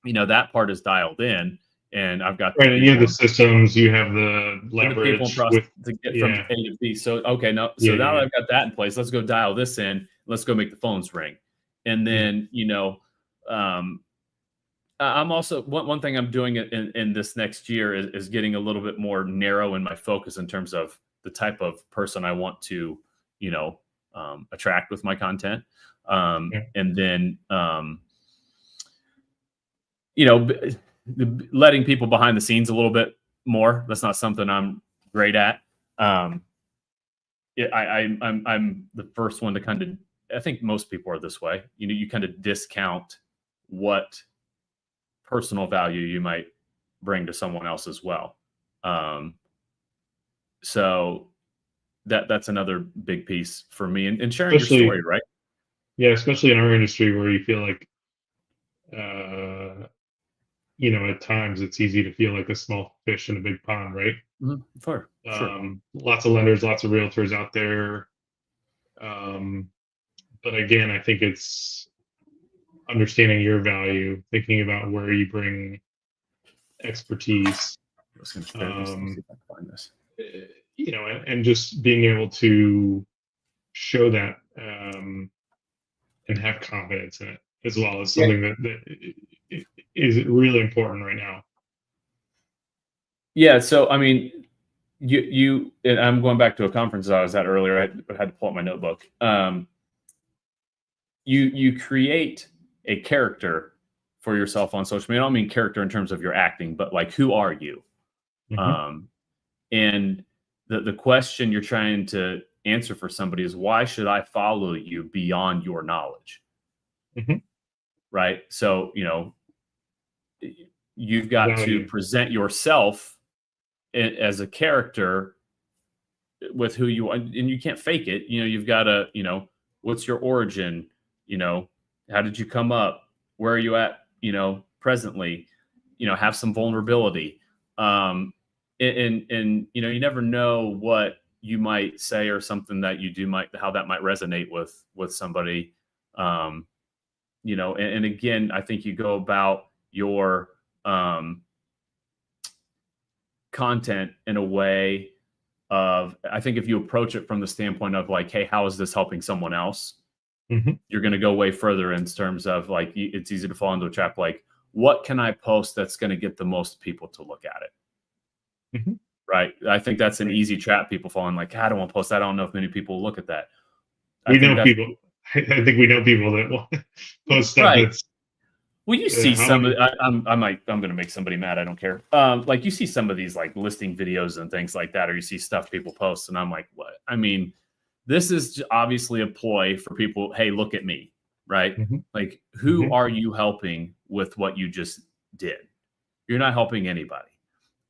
that part is dialed in. And I've got the Right, and you have people the systems, you have the and the people in leverage process with, to get from A to B. So okay, now yeah, now that I've got that in place, let's go dial this in. Let's go make the phones ring. And then I'm also one thing I'm doing in this next year is getting a little bit more narrow in my focus in terms of the type of person I want to attract with my content. And then letting people behind the scenes a little bit more. That's not something I'm great at. I'm the first one to kind of, I think most people are this way. You kind of discount what personal value you might bring to someone else as well. So that's another big piece for me, and sharing your story, right? Yeah, especially in our industry where you feel like, at times it's easy to feel like a small fish in a big pond, right? For sure. Lots of lenders, lots of realtors out there. But again, I think it's understanding your value, thinking about where you bring expertise, I was going to share this and see if I can find this. and just being able to show that and have confidence in it as well as something that is really important right now. Yeah. So, I mean, and I'm going back to a conference I was at earlier. I had to pull up my notebook. You create a character for yourself on social media. I don't mean character in terms of your acting, but like, who are you? Hmm. Um, and the question you're trying to answer for somebody is, why should I follow you beyond your knowledge? Hmm. Right. So, you've got to Value. present yourself as a character with who you are, and you can't fake it. You've got to, what's your origin? How did you come up? Where are you at? Presently, have some vulnerability. And you never know what you might say or something that you do how that might resonate with somebody. And again, I think you go about your content in a way of, I think if you approach it from the standpoint of like, hey, how is this helping someone else? Hmm. You're going to go way further in terms of like, it's easy to fall into a trap. Like, what can I post that's going to get the most people to look at it? Hmm. Right. I think that's an Right. easy trap. People fall in like, I don't want to post that. I don't know if many people will look at that. I We think know that's people. I think we know people that will post stuff right. that's Well, you see how some of many. I'm going to make somebody mad. I don't care. Like, you see some of these like listing videos and things like that, or you see stuff people post, and I'm like, what? I mean, this is obviously a ploy for people. Hey, look at me, right? Hmm. Like, who Hmm. are you helping with what you just did? You're not helping anybody.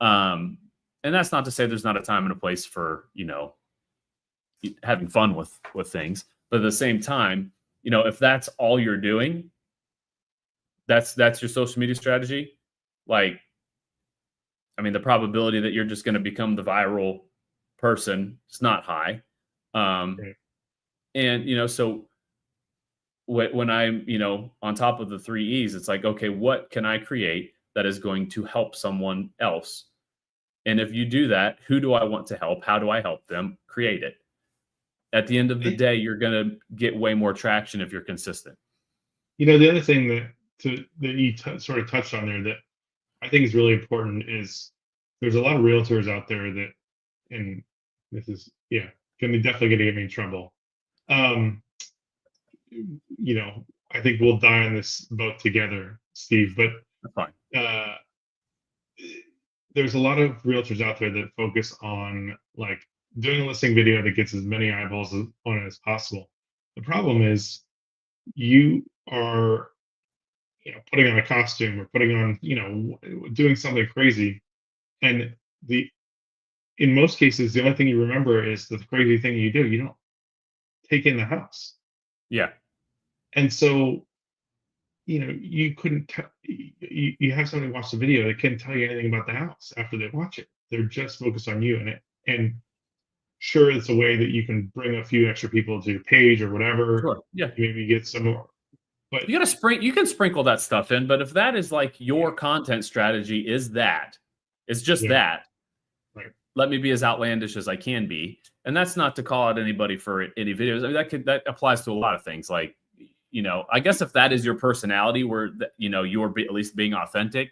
Um, and that's not to say there's not a time and a place for having fun with things, but at the same time, if that's all you're doing, that's your social media strategy. Like, I mean, the probability that you're just going to become the viral person is not high. Um, Right. and so when I'm, on top of the three E's, it's like, okay, what can I create that is going to help someone else? And if you do that, who do I want to help? How do I help them? Create it. At the end of the I- day, you're going to get way more traction if you're consistent. the other thing that you sort of touched on there that I think is really important is there's a lot of realtors out there that, and this is, yeah, definitely gonna get me in trouble. Um, I think we'll die on this boat together, Steve. But That's fine. uh, there's a lot of realtors out there that focus on like doing a listing video that gets as many eyeballs on it as possible. The problem is you are, putting on a costume or putting on, doing something crazy, and the in most cases the only thing you remember is the crazy thing you do. You don't take in the house. Yeah. And so, you couldn't you have somebody watch the video that can't tell you anything about the house after they watch it. They're just focused on you, and sure, it's a way that you can bring a few extra people to your page or whatever. Sure. Yeah. Maybe get some more, but You can sprinkle that stuff in, but if that is like your content strategy, it's just yeah, that, right. let me be as outlandish as I can be. And that's not to call out anybody for any videos. I mean, that applies to a lot of things. Like, I guess if that is your personality, where you're at least being authentic,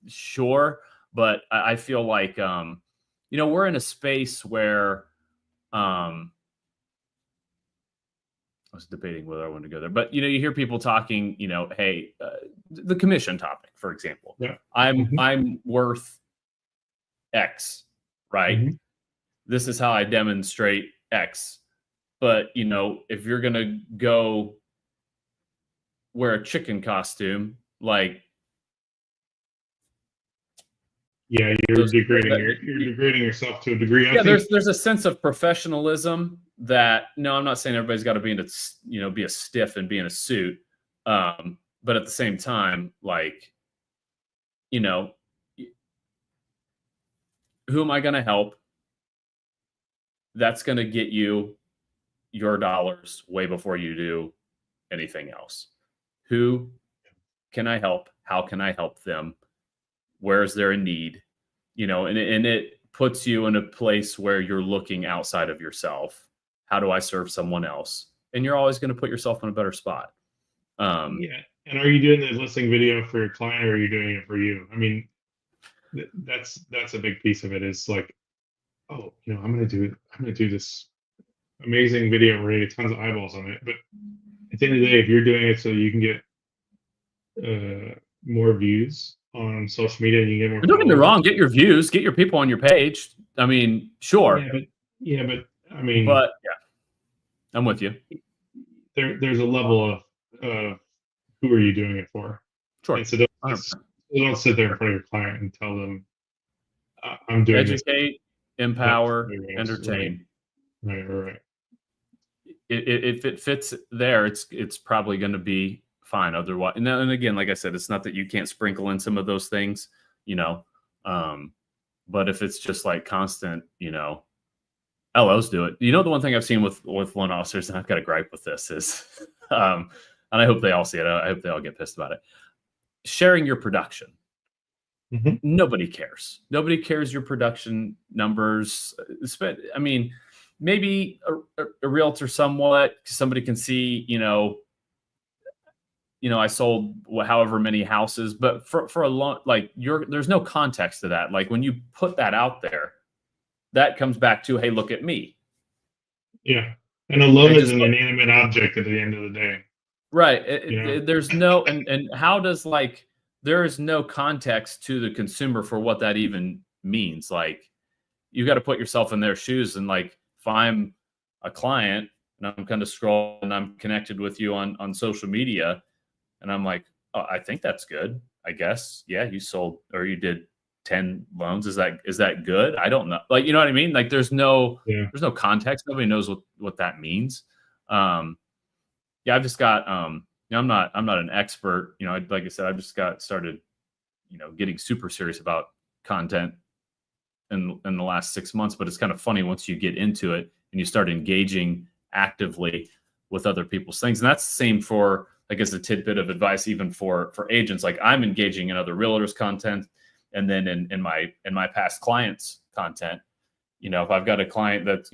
sure. But I feel like we're in a space where I was debating whether I wanted to go there, but you hear people talking, hey, the commission topic, for example. Yeah. I'm Hmm. I'm worth X, right? Hmm. This is how I demonstrate X. But if you're gonna go wear a chicken costume, like Yeah, those, you're degrading yourself to a degree. I yeah, think. there's a sense of professionalism that, no, I'm not saying everybody's got to be in a be a stiff and be in a suit, but at the same time, like, you know who am I going to help? That's going to get you your dollars way before you do anything else. Who can I help? How can I help them? Where is there a need? And it puts you in a place where you're looking outside of yourself. How do I serve someone else? And you're always going to put yourself in a better spot. Um, Yeah. And are you doing the listing video for your client, or are you doing it for you? I mean, that's a big piece of it. Is like, oh, I'm gonna do this amazing video and we're gonna get tons of eyeballs on it. But at the end of the day, if you're doing it so you can get more views on social media and you get more And don't get me followers. wrong, get your views, get your people on your page. I mean, sure. But I mean, But yeah, I'm with you. there's a level of who are you doing it for? Sure. And so 100%. don't sit there in front of your client and tell them, I'm doing Educate, empower, entertain. Right. If it fits there, it's probably going to be fine. Otherwise, and again, like I said, it's not that you can't sprinkle in some of those things, but if it's just like constant, LOs do it. The one thing I've seen with loan officers, and I've got a gripe with this, is, and I hope they all see it. I hope they all get pissed about it. Sharing your production. Mm-hmm. Nobody cares. Nobody cares your production numbers. I mean, maybe a realtor somewhat, somebody can see, I sold however many houses, but for a long, there's no context to that. Like when you put that out there, that comes back to, hey, look at me. Yeah. And a loan is an inanimate object at the end of the day. Right. There's no, and how does there is no context to the consumer for what that even means. Like you got to put yourself in their shoes. And if I'm a client and I'm kind of scrolling and I'm connected with you on social media and I'm like, oh, I think that's good. I guess. Yeah. You sold, or you did 10 loans. Is that good? I don't know. You know what I mean? There's no context. Nobody knows what that means. Yeah, I've just got, I'm not an expert, like I said, I've just got started, getting super serious about content in the last 6 months, but it's kind of funny once you get into it and you start engaging actively with other people's things. And that's the same for, I guess, a tidbit of advice, even for agents. Like I'm engaging in other realtors' content. And then in my past clients' content, if I've got a client that,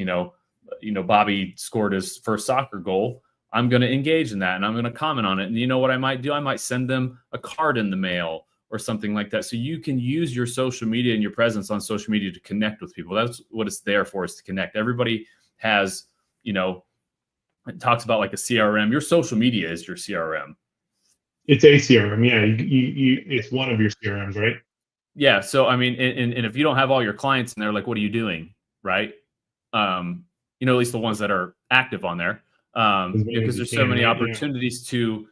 Bobby scored his first soccer goal, I'm going to engage in that and I'm going to comment on it. And you know what I might do? I might send them a card in the mail or something like that. So you can use your social media and your presence on social media to connect with people. That's what it's there for, is to connect. Everybody has, it talks about like a CRM. Your social media is your CRM. It's a CRM. Yeah. It's one of your CRMs, right? Yeah. So, I mean, and if you don't have all your clients in there, what are you doing? Right. At least the ones that are active on there. Because there's so many opportunities to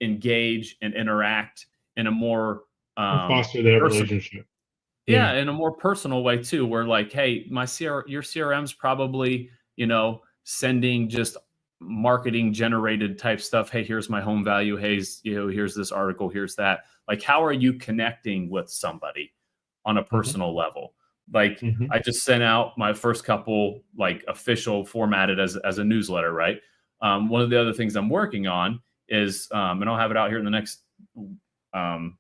engage and interact in a more foster that relationship. Yeah, in a more personal way too, where hey, your CRM's probably, sending just marketing generated type stuff. Hey, here's my home value. Hey, here's this article. Here's that. How are you connecting with somebody on a personal level? I just sent out my first couple official formatted as a newsletter, right? One of the other things I'm working on is, and I'll have it out here in the next, well,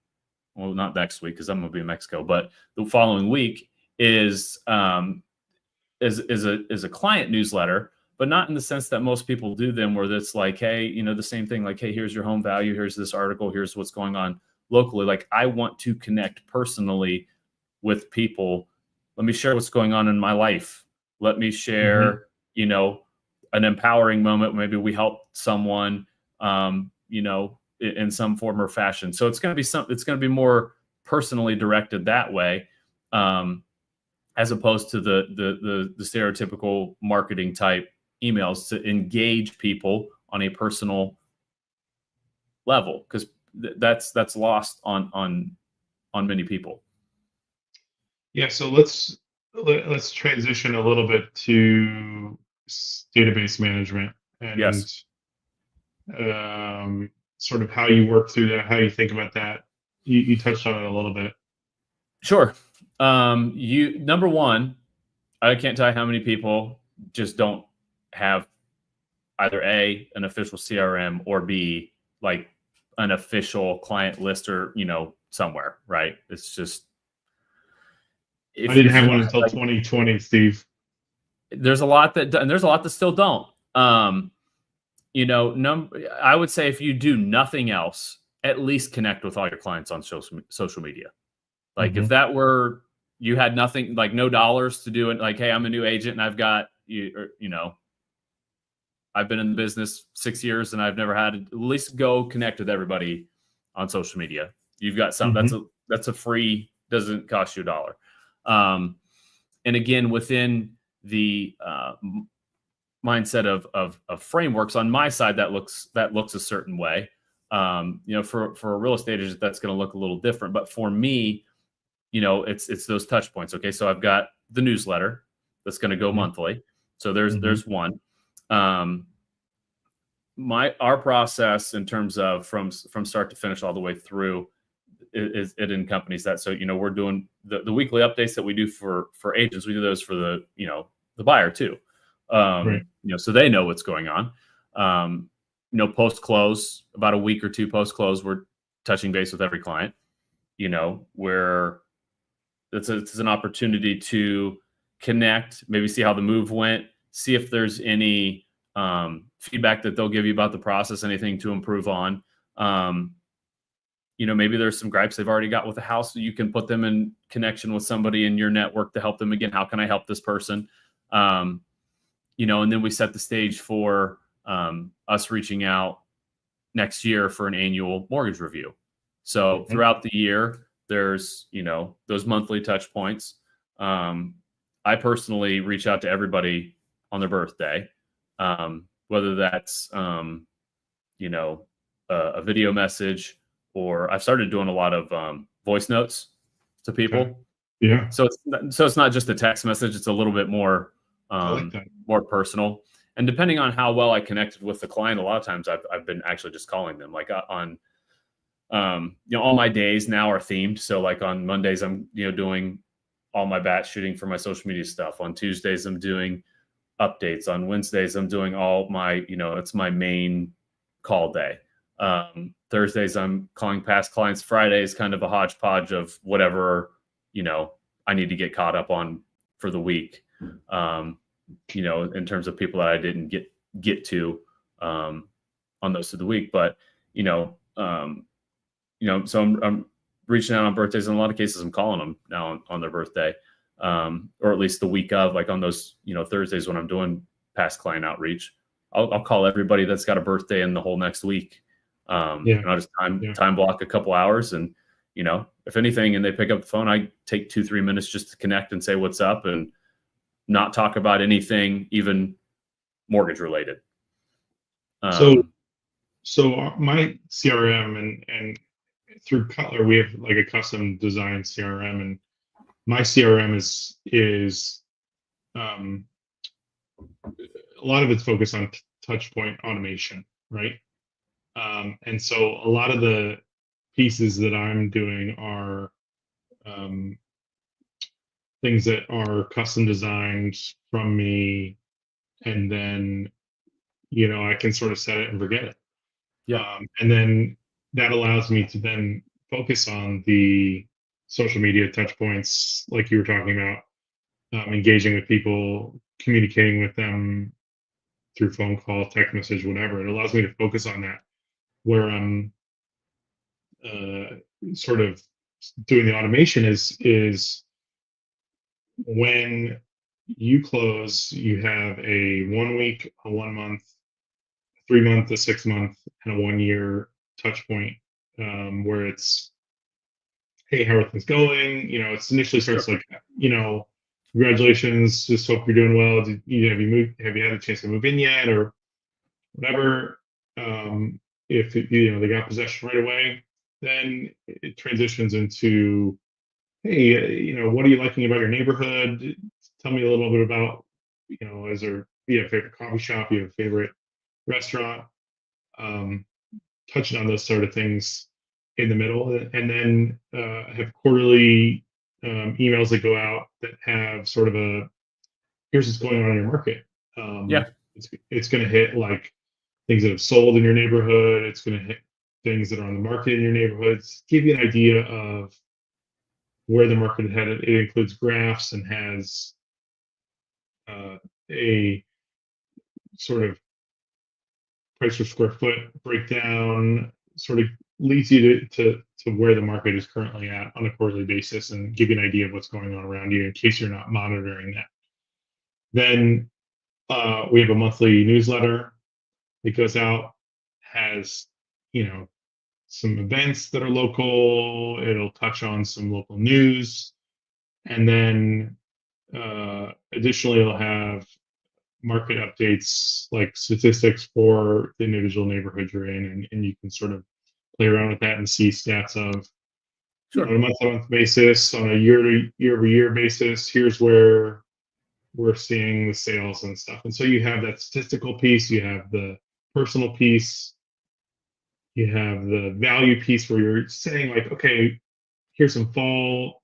not next week because I'm going to be in Mexico, but the following week is a client newsletter, but not in the sense that most people do them, where it's hey, the same thing, hey, here's your home value, here's this article, here's what's going on locally. I want to connect personally with people. Let me share what's going on in my life. Let me share, an empowering moment. Maybe we help someone, in some form or fashion. So it's going to be more personally directed that way, as opposed to the stereotypical marketing type emails, to engage people on a personal level, because that's lost on many people. Yeah. So let's transition a little bit to database management and yes. Sort of how you work through that, how you think about that. You touched on it a little bit. Sure. Number one, I can't tell you how many people just don't have either A, an official CRM, or B, an official client list, or, somewhere, right? It's just, I didn't have one until 2020, Steve. There's a lot and there's a lot that still don't. I would say if you do nothing else, at least connect with all your clients on social media. Like if that were, you had nothing, like no dollars to do it, like, hey, I'm a new agent and I've got I've been in the business 6 years and I've never had to at least go connect with everybody on social media. You've got something that's a free, doesn't cost you a dollar. And again, within the mindset of frameworks on my side, that looks a certain way. For a real estate agent, that's going to look a little different. But for me, it's those touch points. Okay, so I've got the newsletter that's going to go monthly. So there's one. Our process in terms of from start to finish all the way through it encompasses that. So we're doing the weekly updates that we do for agents. We do those for the buyer too. So they know what's going on. Post close, about a week or two post close, we're touching base with every client. Where it's an opportunity to connect, maybe see how the move went, see if there's any feedback that they'll give you about the process, anything to improve on. Maybe there's some gripes they've already got with the house, so you can put them in connection with somebody in your network to help them. Again, how can I help this person? And then we set the stage for us reaching out next year for an annual mortgage review. So throughout the year, there's, those monthly touch points. I personally reach out to everybody on their birthday, whether that's, a video message, or I've started doing a lot of voice notes to people. Okay. Yeah. So it's not just a text message. It's a little bit more, I like that. more personal. And depending on how well I connected with the client, a lot of times I've been actually just calling them, like on, all my days now are themed. So like on Mondays, I'm, doing all my batch shooting for my social media stuff. On Tuesdays, I'm doing updates. On Wednesdays, I'm doing all my, it's my main call day. Thursdays, I'm calling past clients. Fridays, kind of a hodgepodge of whatever, I need to get caught up on for the week. In terms of people that I didn't get to on those through the week. But, so I'm reaching out on birthdays. In a lot of cases, I'm calling them now on their birthday, or at least the week of, like on those, Thursdays when I'm doing past client outreach, I'll call everybody that's got a birthday in the whole next week. And I'll just time block a couple hours, and, if anything, and they pick up the phone, I take 2-3 minutes just to connect and say what's up and not talk about anything, even mortgage related. So my CRM and through Cutler, we have like a custom designed CRM, and my CRM is a lot of it's focused on touch point automation, right? And so a lot of the pieces that I'm doing are things that are custom designed from me, and then I can sort of set it and forget it. And then that allows me to then focus on the social media touch points, like you were talking about, engaging with people, communicating with them through phone call, text message, whatever. It allows me to focus on that, where I'm sort of doing the automation is when you close, you have a 1 week, a 1 month, 3 month, a 6 month, and a 1 year touch point, where it's, hey, how are things going? It's initially starts like, congratulations, just hope you're doing well. Have you had a chance to move in yet, or whatever? If they got possession right away, then it transitions into, hey, what are you liking about your neighborhood? Tell me a little bit about, is there, you have a favorite coffee shop, you have a favorite restaurant? Touching on those sort of things in the middle, and then have quarterly emails that go out that have sort of a, here's what's going on in your market. It's going to hit like things that have sold in your neighborhood. It's going to hit things that are on the market in your neighborhoods. Give you an idea of where the market is headed. It includes graphs and has a sort of price per square foot breakdown, sort of leads you to where the market is currently at on a quarterly basis and give you an idea of what's going on around you in case you're not monitoring that. Then we have a monthly newsletter that goes out, has, you know, some events that are local. It'll touch on some local news. And then additionally, it'll have market updates like statistics for the individual neighborhood you're in. And you can sort of play around with that and see stats of, Sure. on a month-to-month basis, on a year-over-year basis, here's where we're seeing the sales and stuff. And so you have that statistical piece, you have the personal piece, you have the value piece where you're saying like, okay, here's some fall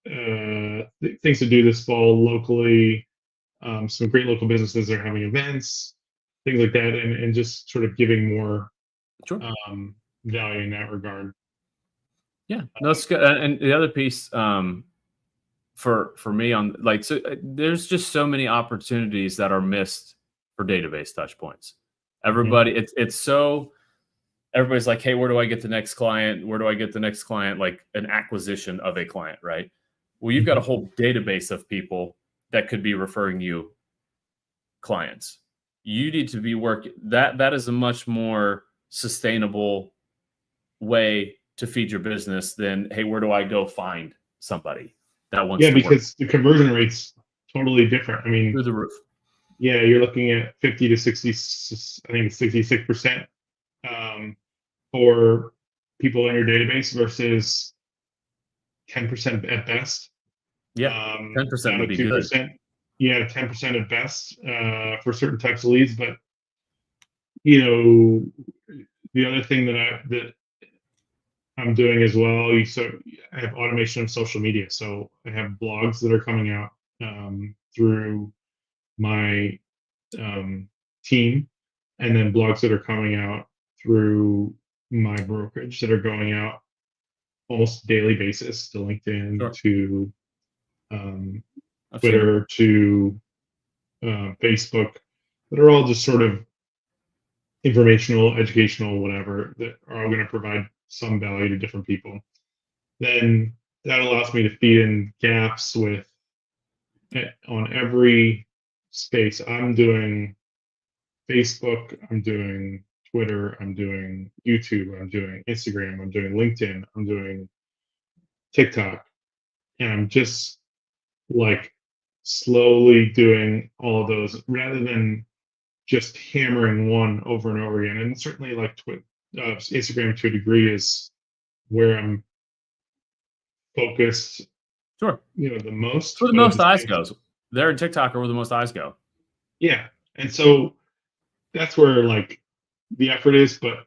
things to do this fall locally. Some great local businesses are having events, things like that, and just sort of giving more Sure. value in that regard. Yeah, no, that's good. And the other piece for me on like, so there's just so many opportunities that are missed for database touch points. Everybody, it's so everybody's like, hey, where do I get the next client? Where do I get the next client? Like an acquisition of a client, right? Well, you've got a whole database of people that could be referring you clients. You need to be working that is a much more sustainable way to feed your business than, hey, where do I go find somebody that wants to because the conversion rate's totally different. I mean, through the roof. Yeah, you're looking at 50 to 60, I think it's 66% for people in your database versus 10% at best. Yeah, 10% would be good. Yeah, 10% at best for certain types of leads. But you know, the other thing that I'm doing as well, so I have automation of social media. So I have blogs that are coming out through my team, and then blogs that are coming out through my brokerage that are going out almost daily basis to LinkedIn, Sure. to Twitter, to Facebook, that are all just sort of informational, educational, whatever, that are all going to provide some value to different people. Then that allows me to feed in gaps with on every space. I'm doing Facebook, I'm doing Twitter, I'm doing YouTube, I'm doing Instagram, I'm doing LinkedIn, I'm doing TikTok, and I'm just like slowly doing all of those rather than just hammering one over and over again. And certainly like Instagram to a degree is where I'm focused. Sure. The most. Where the most eyes goes. There in TikTok are where the most eyes go. Yeah. And so that's where like the effort is. But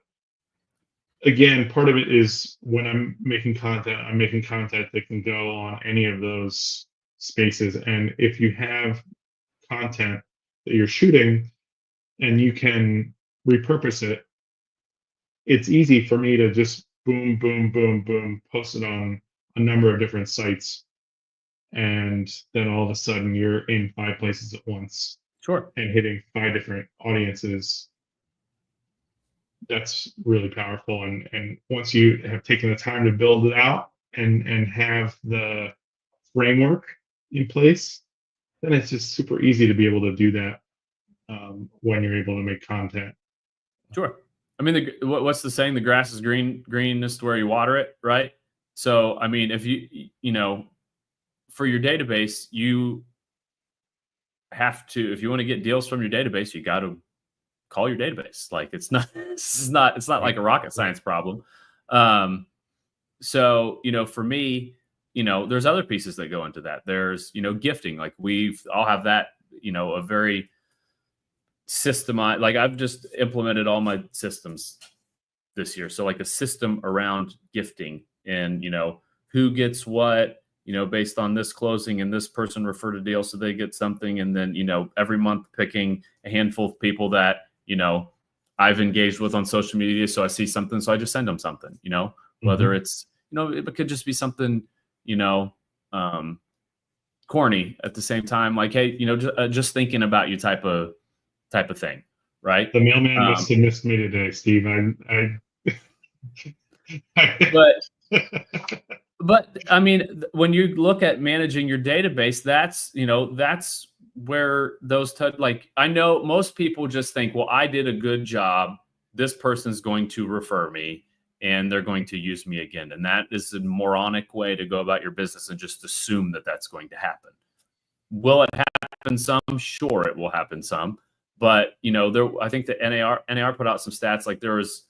again, part of it is when I'm making content that can go on any of those spaces. And if you have content that you're shooting and you can repurpose it, it's easy for me to just boom, boom, boom, boom, post it on a number of different sites. And then all of a sudden you're in 5 places at once. Sure. And hitting 5 different audiences. That's really powerful. And once you have taken the time to build it out and have the framework in place, then it's just super easy to be able to do that when you're able to make content. Sure. I mean, what's the saying? The grass is greenest where you water it, right? So, I mean, if for your database, you have to, if you want to get deals from your database, you got to call your database. Like it's not like a rocket science problem. So, for me, there's other pieces that go into that. There's, gifting, like we've all have that, a very systemized, like I've just implemented all my systems this year. So like a system around gifting and, who gets what, based on this closing and this person referred a deal, so they get something. And then, every month picking a handful of people that, I've engaged with on social media. So I see something, so I just send them something, whether it's, it could just be something, corny at the same time, like, hey, just thinking about you type of thing. Right. The mailman must have missed me today, Steve. I But I mean, when you look at managing your database, that's, you know, that's where those like, I know most people just think, well, I did a good job. This person's going to refer me and they're going to use me again. And that is a moronic way to go about your business and just assume that that's going to happen. Will it happen some? Sure, it will happen some. But, you know, I think the NAR put out some stats, like there was,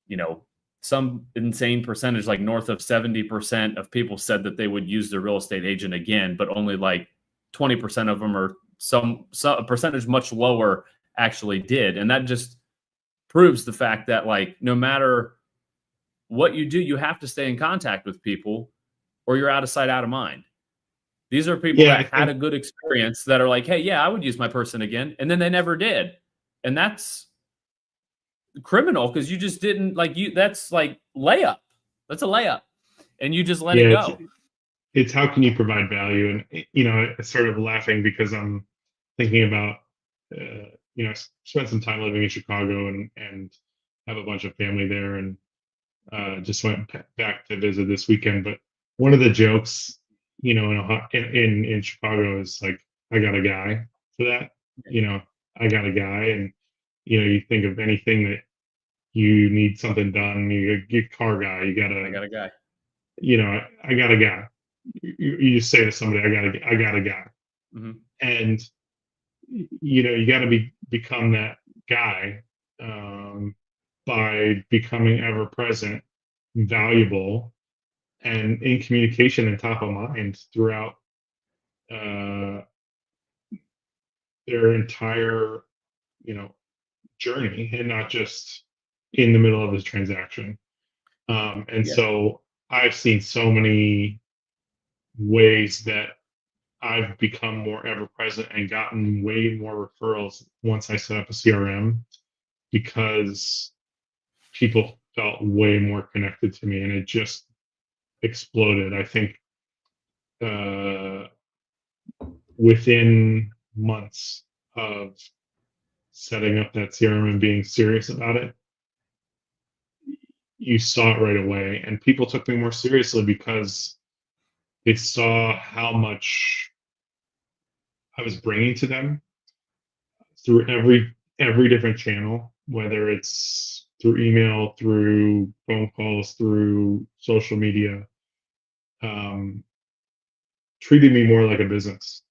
you know, some insane percentage, like north of 70% of people said that they would use their real estate agent again, but only like 20% of them, or some a percentage much lower, actually did. And that just proves the fact that, like, no matter what you do, you have to stay in contact with people or you're out of sight, out of mind. These are people that had a good experience that are like, hey, yeah, I would use my person again. And then they never did. And that's criminal, because you just didn't, like, that's like layup. That's a layup. And you just let it go. It's how can you provide value? And, you know, I started laughing because I'm thinking about, you know, I spent some time living in Chicago and have a bunch of family there, and just went back to visit this weekend. But one of the jokes, you know, in Chicago is like, I got a guy for that. You know, I got a guy, and, you know, you think of anything that you need something done, you get car guy, I got a guy. You know, I got a guy. You just say to somebody, I got a guy. Mm-hmm. And, you know, you got to become that guy by becoming ever present, valuable, and in communication and top of mind throughout their entire, you know, journey, and not just in the middle of the transaction. So I've seen so many ways that I've become more ever present and gotten way more referrals once I set up a CRM, because people felt way more connected to me, and it just exploded. I think within months of setting up that CRM and being serious about it, you saw it right away, and people took me more seriously because they saw how much I was bringing to them through every different channel, whether it's through email, through phone calls, through social media. Treated me more like a business,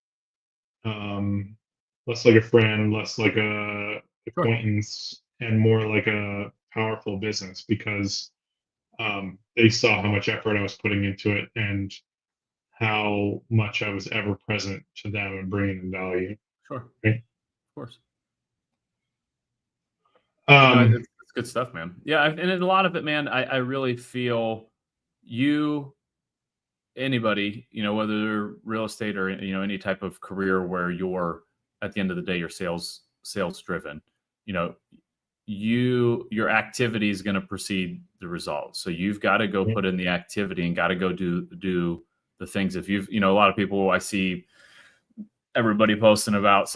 less like a friend, less like a acquaintance, and more like a powerful business, because they saw how much effort I was putting into it and how much I was ever present to them and bringing them value. Sure. Right? Of course. It's good stuff, man. Yeah. And a lot of it, man, I really feel anybody, you know, whether they're real estate or, you know, any type of career where you're, at the end of the day, you're sales driven, you know, your activity is going to precede the results. So you've got to go put in the activity and got to go do the things. If you've, you know, a lot of people, I see everybody posting about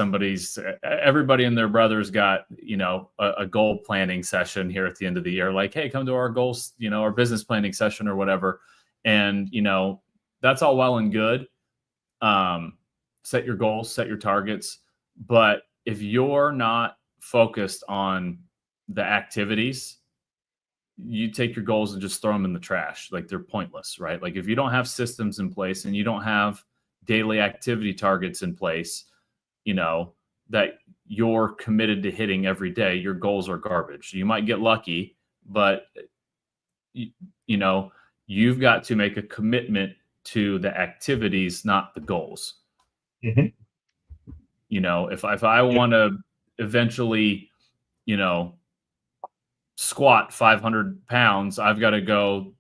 everybody and their brother's got, you know, a goal planning session here at the end of the year. Like, hey, come to our goals, you know, our business planning session or whatever. And, you know, that's all well and good. Set your goals, set your targets. But if you're not focused on the activities, you take your goals and just throw them in the trash. Like, they're pointless, right? Like, if you don't have systems in place and you don't have daily activity targets in place, you know, that you're committed to hitting every day, your goals are garbage. You might get lucky, but you know, you've got to make a commitment to the activities, not the goals. Mm-hmm. You know, if I want to eventually, you know, squat 500 pounds, I've got to go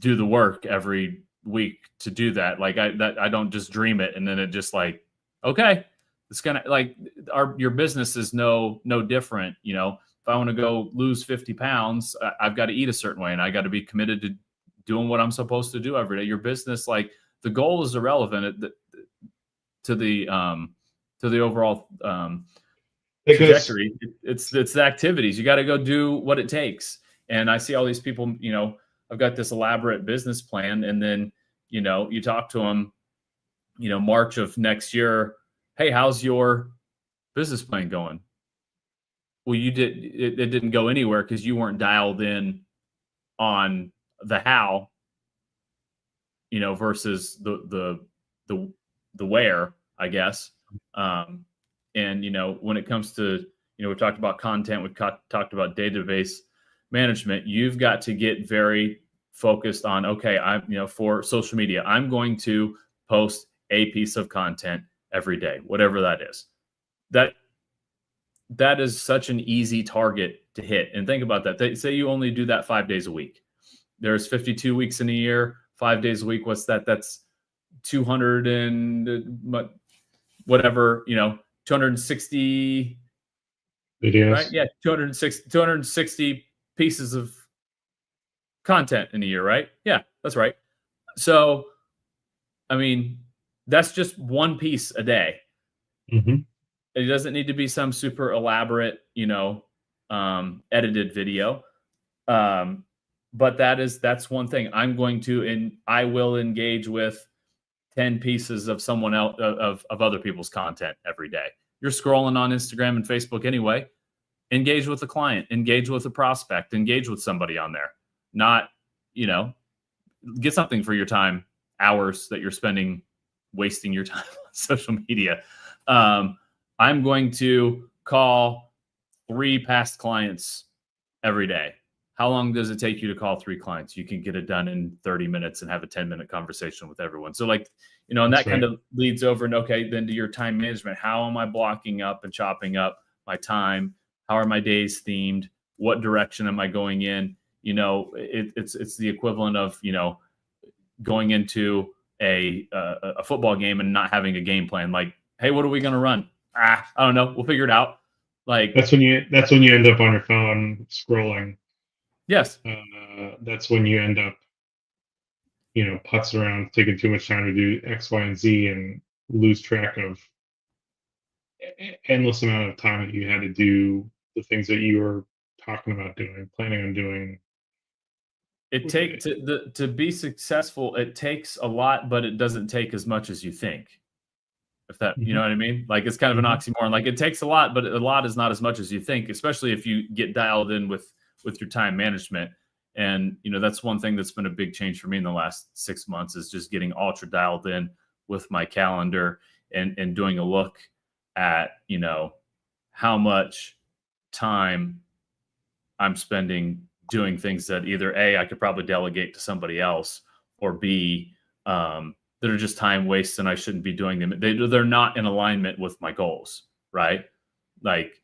do the work every week to do that. Like, I don't just dream it and then it just, like, okay, it's gonna, like, your business is no different. You know, if I want to go lose 50 pounds, I've got to eat a certain way, and I got to be committed to doing what I'm supposed to do every day. Your business, like, the goal is irrelevant to the overall trajectory. It's the activities. You got to go do what it takes. And I see all these people, I've got this elaborate business plan, and then, you talk to them, March of next year, hey, how's your business plan going? Well, it didn't go anywhere because you weren't dialed in on the how, versus the where, I guess. And when it comes to, we've talked about content, we've talked about database management. You've got to get very focused on, okay, for social media, I'm going to post a piece of content every day, whatever that is. That is such an easy target to hit. And think about that. Say you only do that 5 days a week. There's 52 weeks in a year, 5 days a week. What's that? That's 200 and whatever, 260 videos. Right? Yeah, 260 pieces of content in a year, right? Yeah, that's right. So, I mean, that's just one piece a day. Mm-hmm. It doesn't need to be some super elaborate, edited video. But that's one thing. I will engage with 10 pieces of someone else, of other people's content every day. You're scrolling on Instagram and Facebook anyway. Engage with the client, engage with the prospect, engage with somebody on there. Not, get something for your time, hours that you're spending wasting your time on social media. I'm going to call 3 past clients every day. How long does it take you to call 3 clients? You can get it done in 30 minutes and have a 10-minute conversation with everyone. So and that kind of leads over and okay, then to your time management. How am I blocking up and chopping up my time? How are my days themed? What direction am I going in? It's the equivalent of, going into a football game and not having a game plan. Like, hey, what are we going to run? I don't know. We'll figure it out. Like that's when you end up on your phone scrolling. Yes. That's when you end up, putz around, taking too much time to do X, Y, and Z, and lose track of endless amount of time that you had to do the things that you were talking about doing, planning on doing. It takes to be successful. It takes a lot, but it doesn't take as much as you think. If that, you know what I mean? Like, it's kind of an oxymoron. Like, it takes a lot, but a lot is not as much as you think, especially if you get dialed in with your time management. And, that's one thing that's been a big change for me in the last 6 months, is just getting ultra dialed in with my calendar and doing a look at, how much time I'm spending doing things that either A, I could probably delegate to somebody else, or B, that are just time wastes and I shouldn't be doing them. They're not in alignment with my goals, right? Like,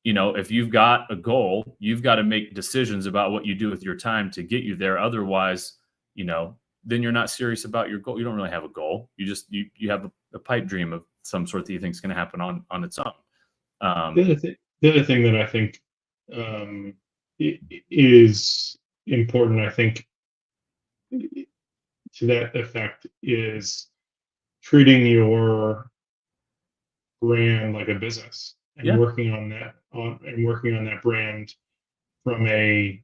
if you've got a goal, you've got to make decisions about what you do with your time to get you there. Otherwise, then you're not serious about your goal. You don't really have a goal. You just, you have a pipe dream of some sort that you think is going to happen on its own. The other thing that I think is important, I think, to that effect, is treating your brand like a business and working on that brand from a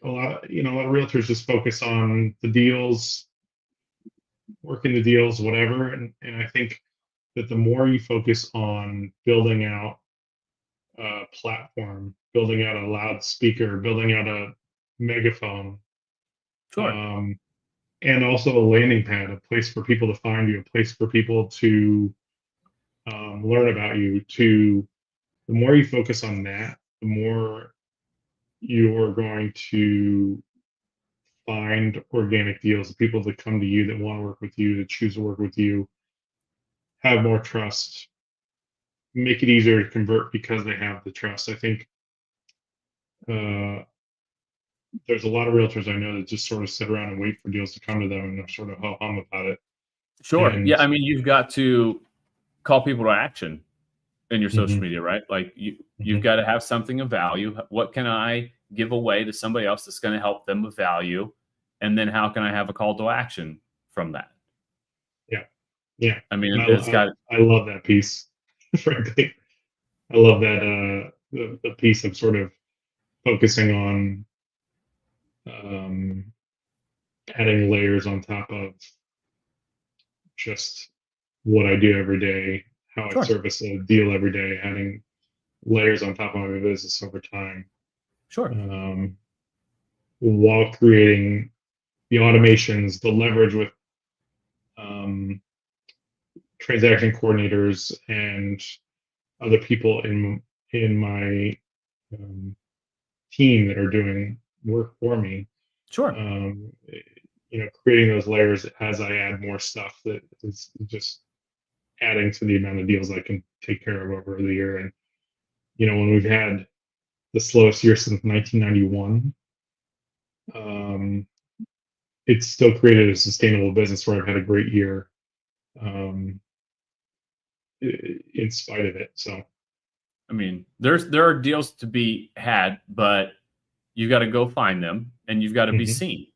lot of realtors just focus on the deals, working the deals, whatever. And I think that the more you focus on building out a platform, building out a loudspeaker, building out a megaphone, and also a landing pad, a place for people to find you, a place for people to learn about you, the more you focus on that, the more you're going to find organic deals, the people that come to you, that want to work with you, that choose to work with you, have more trust, make it easier to convert because they have the trust. I think there's a lot of realtors I know that just sort of sit around and wait for deals to come to them, and they're sort of ho-hum about it. Sure. And, I mean, you've got to call people to action in your social media, right? Like, you've got to have something of value. What can I give away to somebody else that's going to help them with value? And then how can I have a call to action from that? Yeah. I mean, I love that piece, frankly. I love that the piece of sort of focusing on adding layers on top of just what I do every day, how I Sure. service a deal every day, adding layers on top of my business over time, Sure. while creating the automations, the leverage with um, transaction coordinators and other people in my team that are doing work for me. Sure. Creating those layers as I add more stuff that is just adding to the amount of deals I can take care of over the year. And when we've had the slowest year since 1991, it's still created a sustainable business where I've had a great year um, in spite of it. So, I mean, there are deals to be had, but you got to go find them and you've got to be mhm, seen.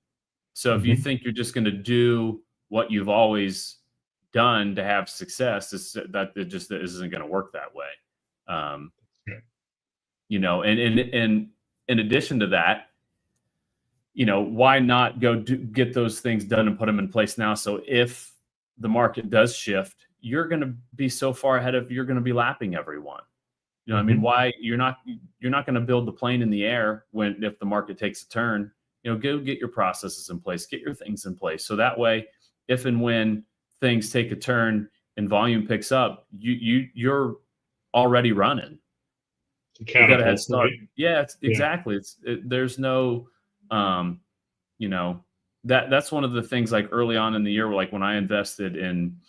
So if you mhm, think you're just going to do what you've always done to have success, that it just isn't going to work that way. Um, yeah, and in addition to that, why not go get those things done and put them in place now? So if the market does shift, you're going to be so far ahead of, you're going to be lapping everyone. I mean, mhm, why you're not going to build the plane in the air if the market takes a turn. Go get your processes in place, get your things in place, so that way, if and when things take a turn and volume picks up, you're already running. to You got a head catapult, start. right? Yeah, Yeah. exactly. There's no, um, you know, that's one of the things, like early on in the year, like when I invested in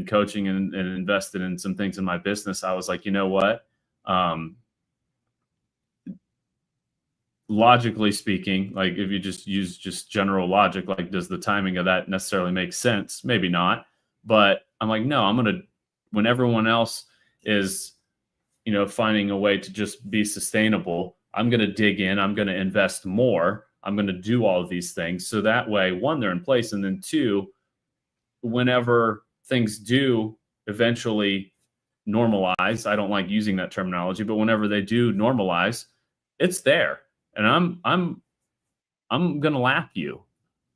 coaching and invested in some things in my business, I was like, you know what? Um, Logically speaking, like if you just use just general logic, like does the timing of that necessarily make sense? Maybe not. But I'm like, no, when everyone else is, finding a way to just be sustainable, I'm going to dig in, I'm going to invest more, I'm going to do all of these things. So that way, one, they're in place. And then two, whenever things do eventually normalize, I don't like using that terminology, but whenever they do normalize, it's there. And I'm gonna lap you.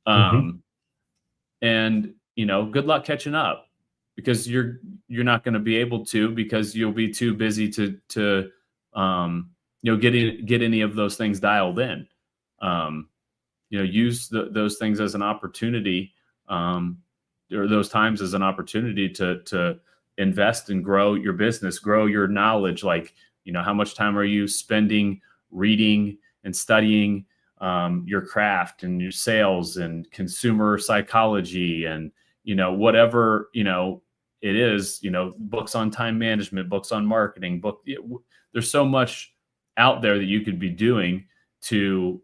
Mhm, Um, and good luck catching up, because you're not going to be able to, because you'll be too busy to get any of those things dialed in. Um, use those things as an opportunity, um, or those times as an opportunity to invest and grow your business, grow your knowledge. Like, how much time are you spending reading and studying your craft and your sales and consumer psychology, and whatever it is, books on time management, books on marketing, there's so much out there that you could be doing to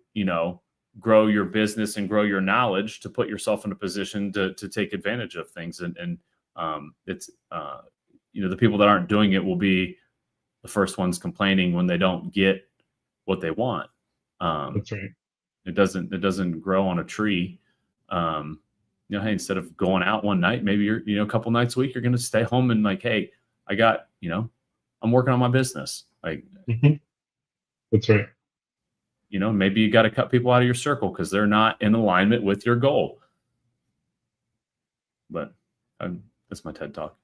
grow your business and grow your knowledge, to put yourself in a position to take advantage of things. And it's the people that aren't doing it will be the first ones complaining when they don't get what they want. um, that's right. it doesn't grow on a tree. Hey, instead of going out one night, maybe you're a couple nights a week, you're going to stay home and like, hey, I got, I'm working on my business. Like, Mhm, that's right. maybe you got to cut people out of your circle because they're not in alignment with your goal. But that's my TED talk.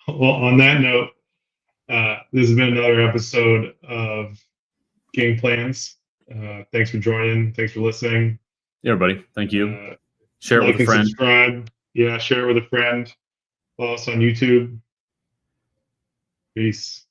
Well, on that note, this has been another episode of Game Plans. Thanks for joining. Thanks for listening. Yeah, everybody, thank you. Uh, Share it with like a and friend. subscribe. Yeah, share it with a friend. Follow us on YouTube. Peace.